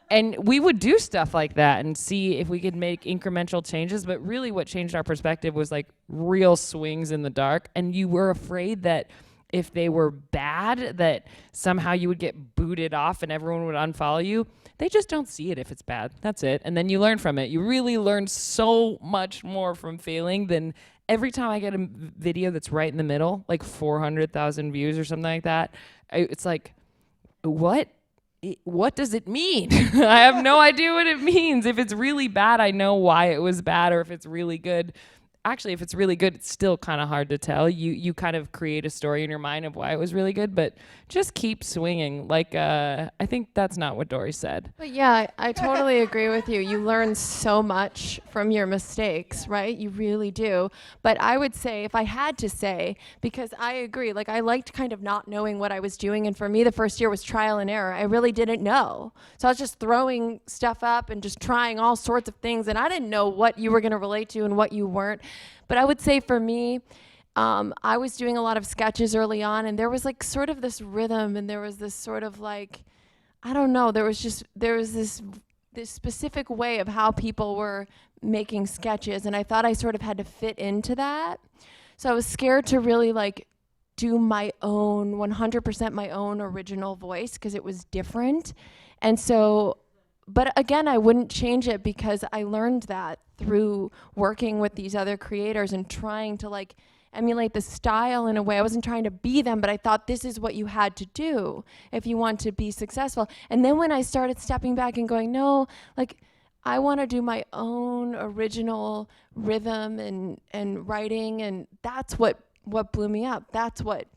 [SPEAKER 4] and we would do stuff like that and see if we could make incremental changes. But really what changed our perspective was like real swings in the dark. And you were afraid that if they were bad, that somehow you would get booted off and everyone would unfollow you. They just don't see it if it's bad. That's it. And then you learn from it. You really learn so much more from failing than every time I get a video that's right in the middle, like 400,000 views or something like that. It's like, what does it mean? I have no idea what it means. If it's really bad, I know why it was bad, or if it's really good. Actually, if it's really good, it's still kind of hard to tell. You kind of create a story in your mind of why it was really good, but just keep swinging. Like, I think that's not what Dory said.
[SPEAKER 2] But yeah, I totally agree with you. You learn so much from your mistakes, right? You really do. But I would say, if I had to say, because I agree, like, I liked kind of not knowing what I was doing. And for me, the first year was trial and error. I really didn't know. So I was just throwing stuff up and just trying all sorts of things. And I didn't know what you were going to relate to and what you weren't. But I would say for me, I was doing a lot of sketches early on, and there was like sort of this rhythm, and there was this sort of like, I don't know, there was this specific way of how people were making sketches, and I thought I sort of had to fit into that. So I was scared to really like do my own, 100% my own original voice, because it was different. And so, but again, I wouldn't change it, because I learned that through working with these other creators and trying to like emulate the style in a way. I wasn't trying to be them, but I thought this is what you had to do if you want to be successful. And then when I started stepping back and going, no, like, I want to do my own original rhythm and writing, and that's what blew me up. That's what,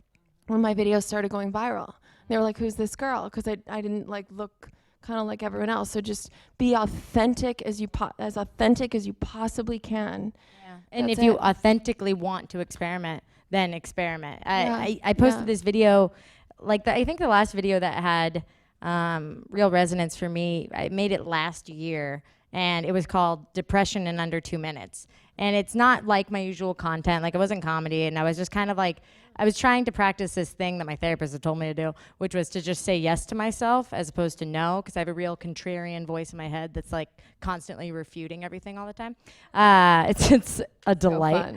[SPEAKER 2] when my videos started going viral, they were like, who's this girl? Because I didn't like look kind of like everyone else. So just be authentic as authentic as you possibly can.
[SPEAKER 1] Yeah. And
[SPEAKER 2] That's
[SPEAKER 1] if you
[SPEAKER 2] it.
[SPEAKER 1] authentically want to experiment, then experiment.
[SPEAKER 2] Yeah.
[SPEAKER 1] I posted
[SPEAKER 2] Yeah.
[SPEAKER 1] this video, like I think the last video that had real resonance for me. I made it last year, and it was called Depression in Under 2 Minutes. And it's not like my usual content. Like, it wasn't comedy, and I was just kind of like, I was trying to practice this thing that my therapist had told me to do, which was to just say yes to myself as opposed to no, because I have a real contrarian voice in my head that's like constantly refuting everything all the time. It's a delight.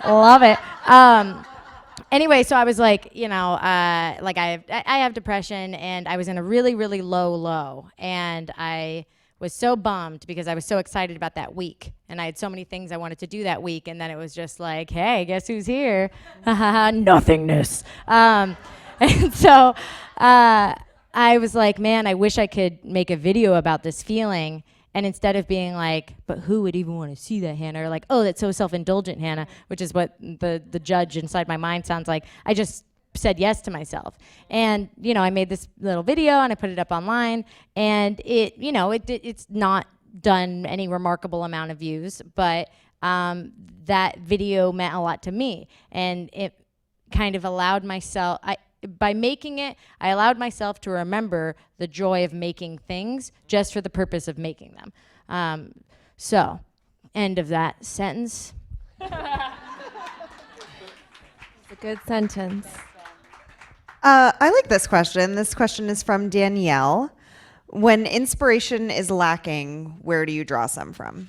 [SPEAKER 1] Love it. Anyway, so I was like, you know, like I have depression, and I was in a really, really low, and I was so bummed because I was so excited about that week, and I had so many things I wanted to do that week, and then it was just like, hey, guess who's here? Nothingness. And so I was like, man, I wish I could make a video about this feeling. And instead of being like, but who would even want to see that, Hannah? Or like, oh, that's so self-indulgent, Hannah, which is what the judge inside my mind sounds like. I just said yes to myself. And, you know, I made this little video and I put it up online, and it, you know, it's not done any remarkable amount of views, but that video meant a lot to me. And it kind of allowed myself, by making it, I allowed myself to remember the joy of making things just for the purpose of making them. So, end of that sentence.
[SPEAKER 2] It's a good sentence.
[SPEAKER 3] I like this question. This question is from Danielle. When inspiration is lacking, where do you draw some from?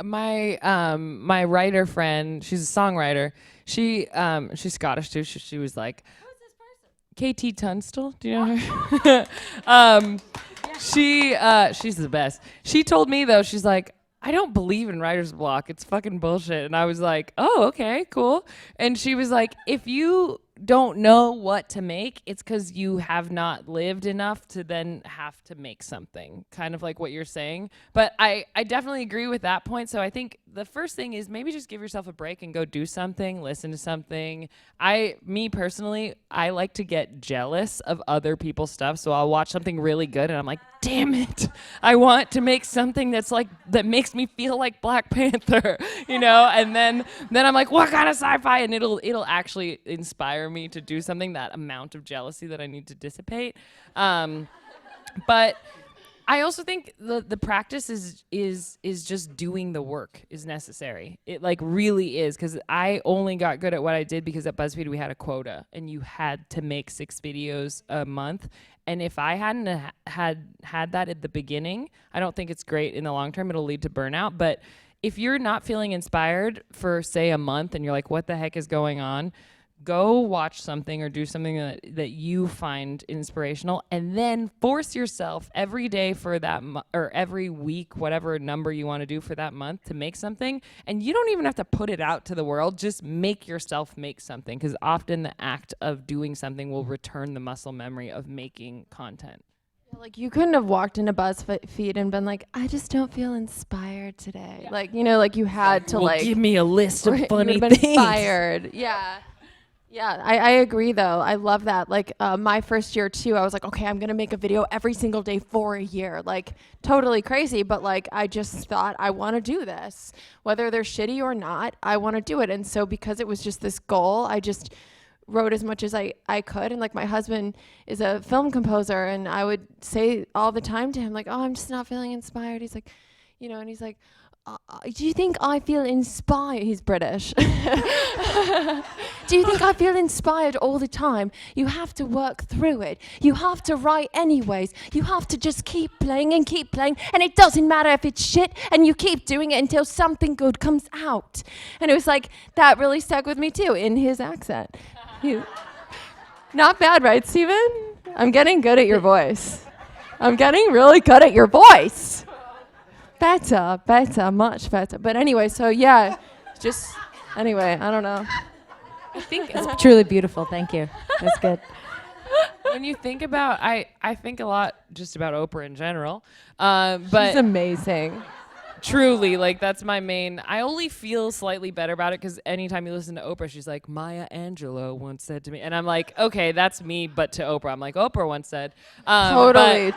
[SPEAKER 4] My writer friend, she's a songwriter. She's Scottish too. She was like, who's this person? KT Tunstall. Do you know her? She's the best. She told me though, she's like, I don't believe in writer's block. It's fucking bullshit. And I was like, oh, okay, cool. And she was like, if you don't know what to make, it's because you have not lived enough to then have to make something, kind of like what you're saying. But I definitely agree with that point. So I think the first thing is maybe just give yourself a break and go do something, listen to something. Me personally, I like to get jealous of other people's stuff. So I'll watch something really good and I'm like, damn it, I want to make something that makes me feel like Black Panther, you know? And then I'm like, what kind of sci-fi? And it'll actually inspire me to do something, that amount of jealousy that I need to dissipate. But I also think the practice is just doing the work is necessary. It like really is, because I only got good at what I did because at BuzzFeed we had a quota and you had to make 6 videos a month. And if I hadn't had that at the beginning, I don't think it's great in the long term. It'll lead to burnout. But if you're not feeling inspired for, say, a month and you're like, what the heck is going on? Go watch something or do something that you find inspirational, and then force yourself every day for that or every week, whatever number you want to do for that month, to make something. And you don't even have to put it out to the world. Just make yourself make something, because often the act of doing something will return the muscle memory of making content.
[SPEAKER 2] Like, you couldn't have walked into BuzzFeed and been like, I just don't feel inspired today. Yeah. Like, you know, like you had to like
[SPEAKER 4] give me a list of funny
[SPEAKER 2] been
[SPEAKER 4] things.
[SPEAKER 2] Inspired. Yeah. Yeah, I agree though. I love that. Like my first year too, I was like, okay, I'm gonna make a video every single day for a year. Like totally crazy, but like I just thought I wanna do this. Whether they're shitty or not, I wanna do it. And so because it was just this goal, I just wrote as much as I could. And like my husband is a film composer, and I would say all the time to him, like, oh, I'm just not feeling inspired. He's like, you know, and he's like, do you think I feel inspired? He's British. Do you think I feel inspired all the time? You have to work through it. You have to write anyways. You have to just keep playing, and it doesn't matter if it's shit, and you keep doing it until something good comes out. And it was like, that really stuck with me too, in his accent. Not bad, right, Steven? I'm getting good at your voice. I'm getting really good at your voice. Better, much better. But anyway, so yeah, just, anyway, I don't know.
[SPEAKER 1] I think it's truly beautiful. Thank you. That's good.
[SPEAKER 4] When you think about, I think a lot just about Oprah in general. But
[SPEAKER 2] she's amazing.
[SPEAKER 4] Truly, like that's my main. I only feel slightly better about it because anytime you listen to Oprah, she's like, Maya Angelou once said to me. And I'm like, okay, that's me, but to Oprah. I'm like, Oprah once said.
[SPEAKER 2] Totally.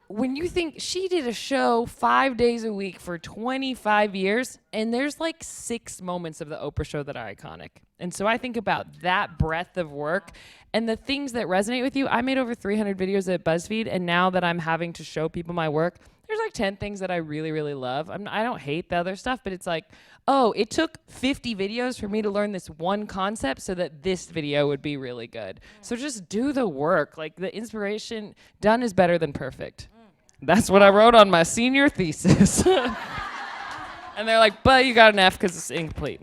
[SPEAKER 4] when you think she did a show 5 days a week for 25 years, and there's like 6 moments of the Oprah show that are iconic. And so I think about that breadth of work and the things that resonate with you. I made over 300 videos at BuzzFeed, and now that I'm having to show people my work, there's like 10 things that I really, really love. I don't hate the other stuff, but it's like, oh, it took 50 videos for me to learn this one concept so that this video would be really good. So just do the work. Like, the inspiration, done is better than perfect. That's what I wrote on my senior thesis. And they're like, but you got an F because it's incomplete.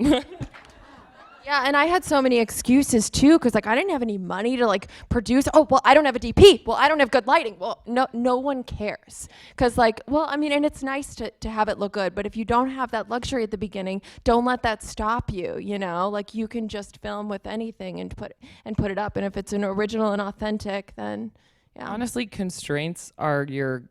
[SPEAKER 2] Yeah, and I had so many excuses too, because like I didn't have any money to like produce. Oh, well, I don't have a DP. Well, I don't have good lighting. Well, no one cares. Because like, well, I mean, and it's nice to have it look good, but if you don't have that luxury at the beginning, don't let that stop you, you know? Like, you can just film with anything and put it up. And if it's an original and authentic, then yeah.
[SPEAKER 4] Honestly, constraints are your...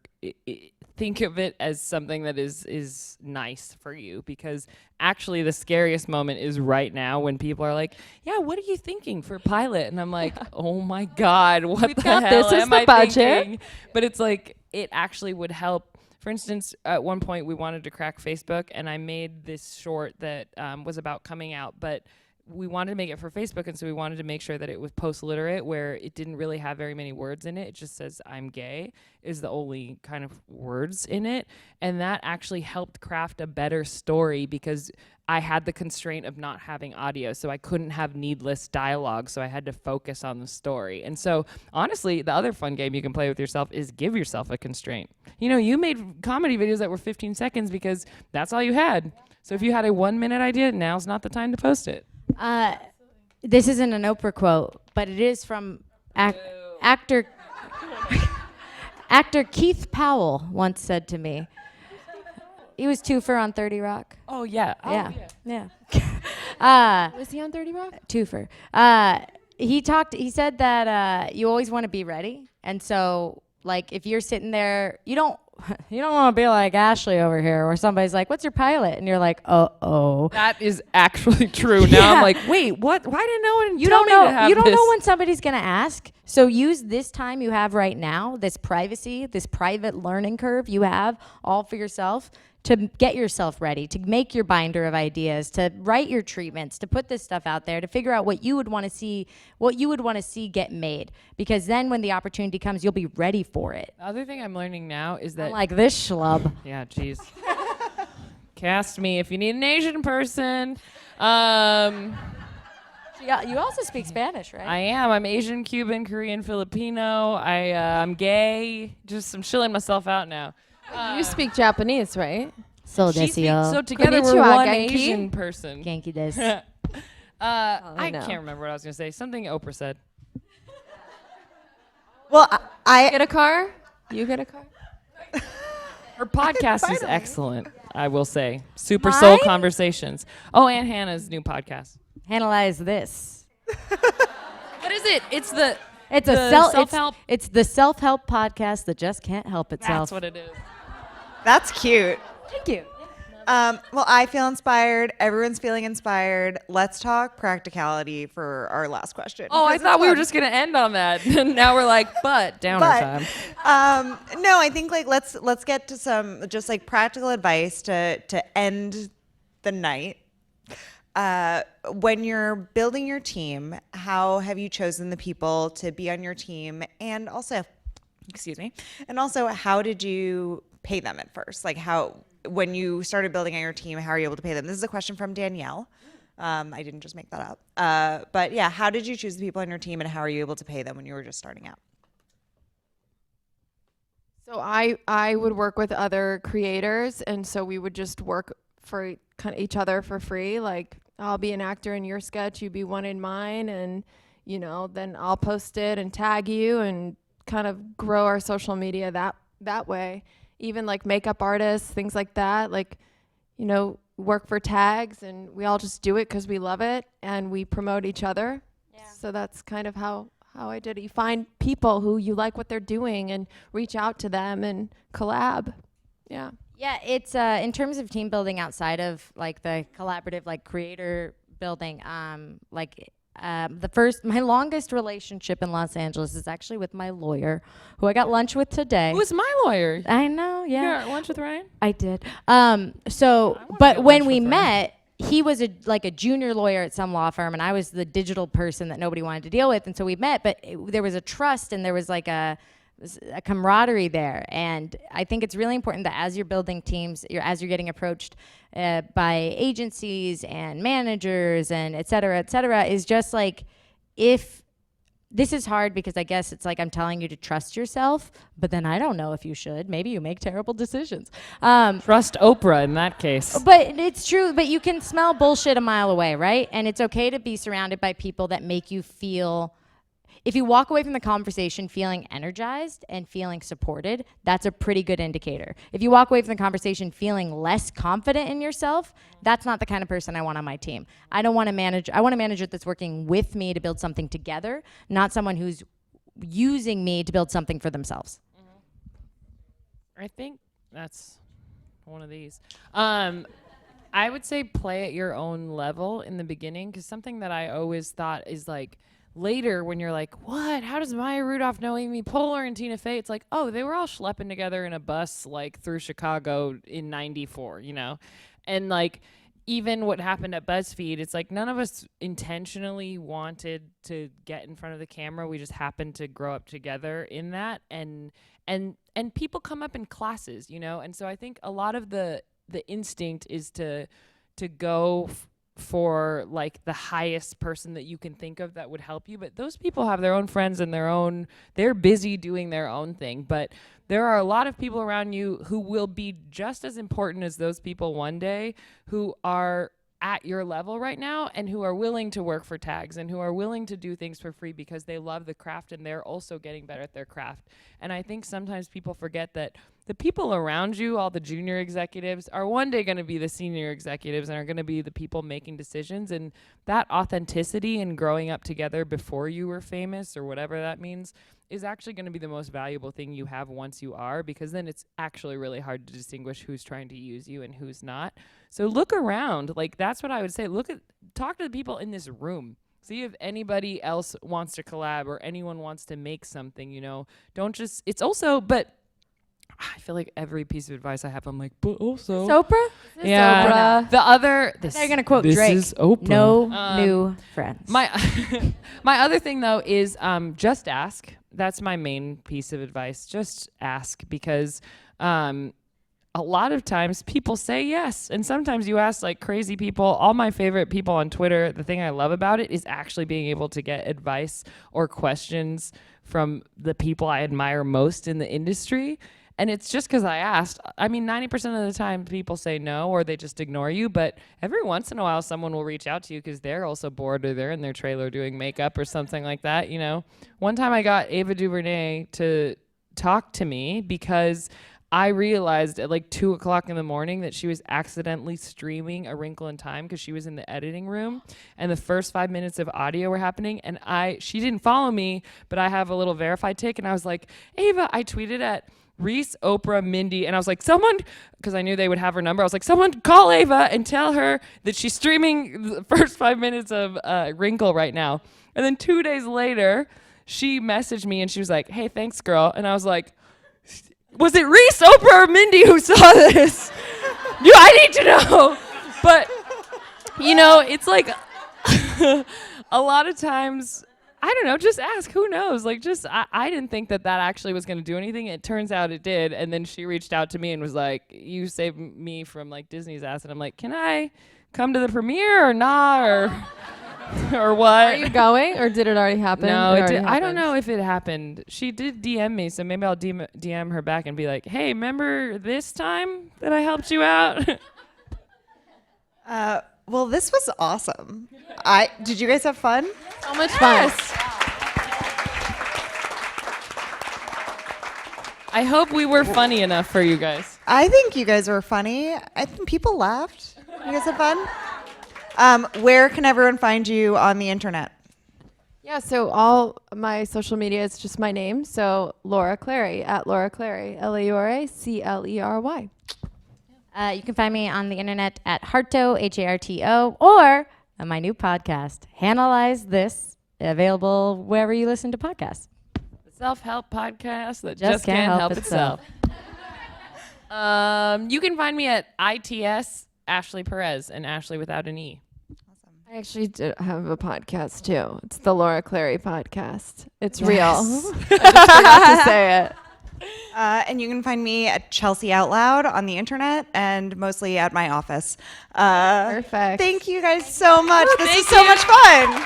[SPEAKER 4] think of it as something that is nice for you, because actually the scariest moment is right now when people are like, yeah, what are you thinking for pilot? And I'm like, oh my God, what the hell
[SPEAKER 2] this is
[SPEAKER 4] am
[SPEAKER 2] the
[SPEAKER 4] I
[SPEAKER 2] budget.
[SPEAKER 4] thinking? But it's like, it actually would help. For instance, at one point we wanted to crack Facebook, and I made this short that was about coming out, but we wanted to make it for Facebook, and so we wanted to make sure that it was post-literate, where it didn't really have very many words in it. It just says, I'm gay, is the only kind of words in it. And that actually helped craft a better story, because I had the constraint of not having audio, so I couldn't have needless dialogue, so I had to focus on the story. And so, honestly, the other fun game you can play with yourself is give yourself a constraint. You know, you made comedy videos that were 15 seconds because that's all you had. So if you had a 1-minute idea, now's not the time to post it.
[SPEAKER 1] This isn't an Oprah quote, but it is from actor Keith Powell once said to me. He was twofer on 30 Rock.
[SPEAKER 4] Oh, yeah.
[SPEAKER 1] Yeah.
[SPEAKER 2] Was he on 30 Rock?
[SPEAKER 1] Twofer. He said that you always want to be ready. And so, like, if you're sitting there, you don't want to be like Ashley over here, where somebody's like, what's your pilot? And you're like, oh.
[SPEAKER 4] That is actually true. Now I'm like, wait, what? Why didn't no one
[SPEAKER 1] You
[SPEAKER 4] tell
[SPEAKER 1] don't
[SPEAKER 4] me
[SPEAKER 1] know.
[SPEAKER 4] to have
[SPEAKER 1] You don't
[SPEAKER 4] this?
[SPEAKER 1] know when somebody's going to ask. So use this time you have right now, this privacy, this private learning curve you have all for yourself, to get yourself ready, to make your binder of ideas, to write your treatments, to put this stuff out there, to figure out what you would want to see get made. Because then when the opportunity comes, you'll be ready for it.
[SPEAKER 4] The other thing I'm learning now is that...
[SPEAKER 1] Like this schlub.
[SPEAKER 4] Yeah, jeez. Cast me if you need an Asian person.
[SPEAKER 1] You also speak Spanish, right?
[SPEAKER 4] I am. I'm Asian, Cuban, Korean, Filipino. I'm gay. I'm chilling myself out now.
[SPEAKER 2] You speak Japanese, right?
[SPEAKER 1] So
[SPEAKER 4] So together we're
[SPEAKER 2] Konnichiwa,
[SPEAKER 4] one
[SPEAKER 2] Genki.
[SPEAKER 4] Asian person.
[SPEAKER 1] Genki desu.
[SPEAKER 4] I
[SPEAKER 2] no.
[SPEAKER 4] can't remember what I was going to say. Something Oprah said.
[SPEAKER 3] Well, I
[SPEAKER 2] Get a car? You get a car?
[SPEAKER 4] Her podcast is excellent, I will say. Super
[SPEAKER 1] Mine?
[SPEAKER 4] Soul Conversations. Oh, and Hannah's new podcast.
[SPEAKER 1] Analyze this.
[SPEAKER 4] What is it? It's the
[SPEAKER 1] Self-help. It's the self-help podcast that just can't help itself.
[SPEAKER 4] That's what it is.
[SPEAKER 3] That's cute.
[SPEAKER 1] Thank you.
[SPEAKER 3] Well, I feel inspired. Everyone's feeling inspired. Let's talk practicality for our last question.
[SPEAKER 4] Oh, I
[SPEAKER 3] because
[SPEAKER 4] thought
[SPEAKER 3] it's
[SPEAKER 4] we were
[SPEAKER 3] fun.
[SPEAKER 4] just going to end on that. Now we're like, downer time.
[SPEAKER 3] No, I think like let's get to some just like practical advice to end the night. When you're building your team, how have you chosen the people to be on your team? And also, how did you pay them at first? Like when you started building on your team, how are you able to pay them? This is a question from Danielle. I didn't just make that up. But yeah, how did you choose the people on your team, and how are you able to pay them when you were just starting out?
[SPEAKER 2] So I would work with other creators, and so we would just work for kind of each other for free. Like, I'll be an actor in your sketch, you be one in mine, and then I'll post it and tag you and kind of grow our social media that way. Even like makeup artists, things like that, like, work for tags, and we all just do it because we love it and we promote each other. Yeah. So that's kind of how I did it. You find people who you like what they're doing and reach out to them and collab. Yeah.
[SPEAKER 1] Yeah, it's in terms of team building outside of like the collaborative like creator building, like my longest relationship in Los Angeles is actually with my lawyer, who I got lunch with today.
[SPEAKER 4] Who's my lawyer?
[SPEAKER 1] I know, yeah.
[SPEAKER 4] You're at lunch with Ryan?
[SPEAKER 1] I did.
[SPEAKER 4] get
[SPEAKER 1] But when
[SPEAKER 4] lunch
[SPEAKER 1] we
[SPEAKER 4] with Ryan.
[SPEAKER 1] met, he was a junior lawyer at some law firm, and I was the digital person that nobody wanted to deal with. And so we met, but there was a trust and there was like a camaraderie there. And I think it's really important that as you're building teams, as you're getting approached by agencies and managers and et cetera, is just like, if this is hard because I guess it's like I'm telling you to trust yourself, but then I don't know if you should. Maybe you make terrible decisions.
[SPEAKER 4] Trust Oprah in that case.
[SPEAKER 1] But it's true. But you can smell bullshit a mile away, right? And it's okay to be surrounded by people that make you feel. If you walk away from the conversation feeling energized and feeling supported, that's a pretty good indicator. If you walk away from the conversation feeling less confident in yourself, that's not the kind of person I want on my team. I want a manager that's working with me to build something together, not someone who's using me to build something for themselves.
[SPEAKER 4] I think that's one of these. I would say play at your own level in the beginning, because something that I always thought is like, later when you're like, what? How does Maya Rudolph know Amy Poehler and Tina Fey? It's like, oh, they were all schlepping together in a bus like through Chicago in '94, you know? And like, even what happened at BuzzFeed, it's like none of us intentionally wanted to get in front of the camera. We just happened to grow up together in that. And people come up in classes, you know? And so I think a lot of the instinct is to go for like the highest person that you can think of that would help you, but those people have their own friends and they're busy doing their own thing. But there are a lot of people around you who will be just as important as those people one day, who are at your level right now and who are willing to work for tags and who are willing to do things for free because they love the craft and they're also getting better at their craft. And I think sometimes people forget that the people around you, all the junior executives, are one day going to be the senior executives and are going to be the people making decisions. And that authenticity and growing up together before you were famous, or whatever that means, is actually going to be the most valuable thing you have once you are, because then it's actually really hard to distinguish who's trying to use you and who's not. So look around. Like, that's what I would say. Talk to the people in this room. See if anybody else wants to collab or anyone wants to make something, you know. Don't just, it's also, but I feel like every piece of advice I have, I'm like, but also.
[SPEAKER 1] Oprah?
[SPEAKER 4] Yeah.
[SPEAKER 1] Oprah?
[SPEAKER 4] The other.
[SPEAKER 1] They're going to quote
[SPEAKER 4] this
[SPEAKER 1] Drake.
[SPEAKER 4] Is Oprah.
[SPEAKER 1] No new friends.
[SPEAKER 4] My other thing, though, is just ask. That's my main piece of advice. Just ask, because a lot of times people say yes. And sometimes you ask like crazy people. All my favorite people on Twitter, the thing I love about it is actually being able to get advice or questions from the people I admire most in the industry. And it's just because I asked. I mean, 90% of the time people say no or they just ignore you. But every once in a while, someone will reach out to you because they're also bored or they're in their trailer doing makeup or something like that, you know. One time I got Ava DuVernay to talk to me because I realized at like 2 o'clock in the morning that she was accidentally streaming A Wrinkle in Time because she was in the editing room and the first 5 minutes of audio were happening. And she didn't follow me, but I have a little verified tick. And I was like, Ava, I tweeted at Reese, Oprah, Mindy, and I was like, someone, because I knew they would have her number, I was like, someone call Ava and tell her that she's streaming the first 5 minutes of Wrinkle right now. And then 2 days later, she messaged me and she was like, hey, thanks, girl. And I was like, was it Reese, Oprah, or Mindy who saw this? I need to know. But, you know, it's like a lot of times, I don't know, just ask. Who knows? Like, just, I didn't think that actually was going to do anything. It turns out it did. And then she reached out to me and was like, you saved me from, like, Disney's ass. And I'm like, can I come to the premiere or not? Or what?
[SPEAKER 2] Are you going, or did it already happen?
[SPEAKER 4] No,
[SPEAKER 2] it
[SPEAKER 4] I don't know if it happened. She did DM me, so maybe I'll DM her back and be like, hey, remember this time that I helped you out?
[SPEAKER 3] Well, this was awesome. Did you guys have fun?
[SPEAKER 2] So much fun.
[SPEAKER 4] I hope we were funny enough for you guys.
[SPEAKER 3] I think you guys were funny. I think people laughed. You guys had fun? Where can everyone find you on the internet?
[SPEAKER 2] Yeah, so all my social media is just my name. So Laura Clery, at Laura Clery, LauraClery.
[SPEAKER 1] You can find me on the internet at Harto, Harto, or my new podcast, Analyze This, available wherever you listen to podcasts.
[SPEAKER 4] The self-help podcast that just can't help itself. You can find me at ITS Ashley Perez, and Ashley without an E.
[SPEAKER 2] I actually do have a podcast too. It's the Laura Clery podcast. It's real. I just forgot to say it.
[SPEAKER 3] And you can find me at Chelsea Out Loud on the internet and mostly at my office.
[SPEAKER 2] Perfect.
[SPEAKER 3] Thank you guys so much. This is so much fun.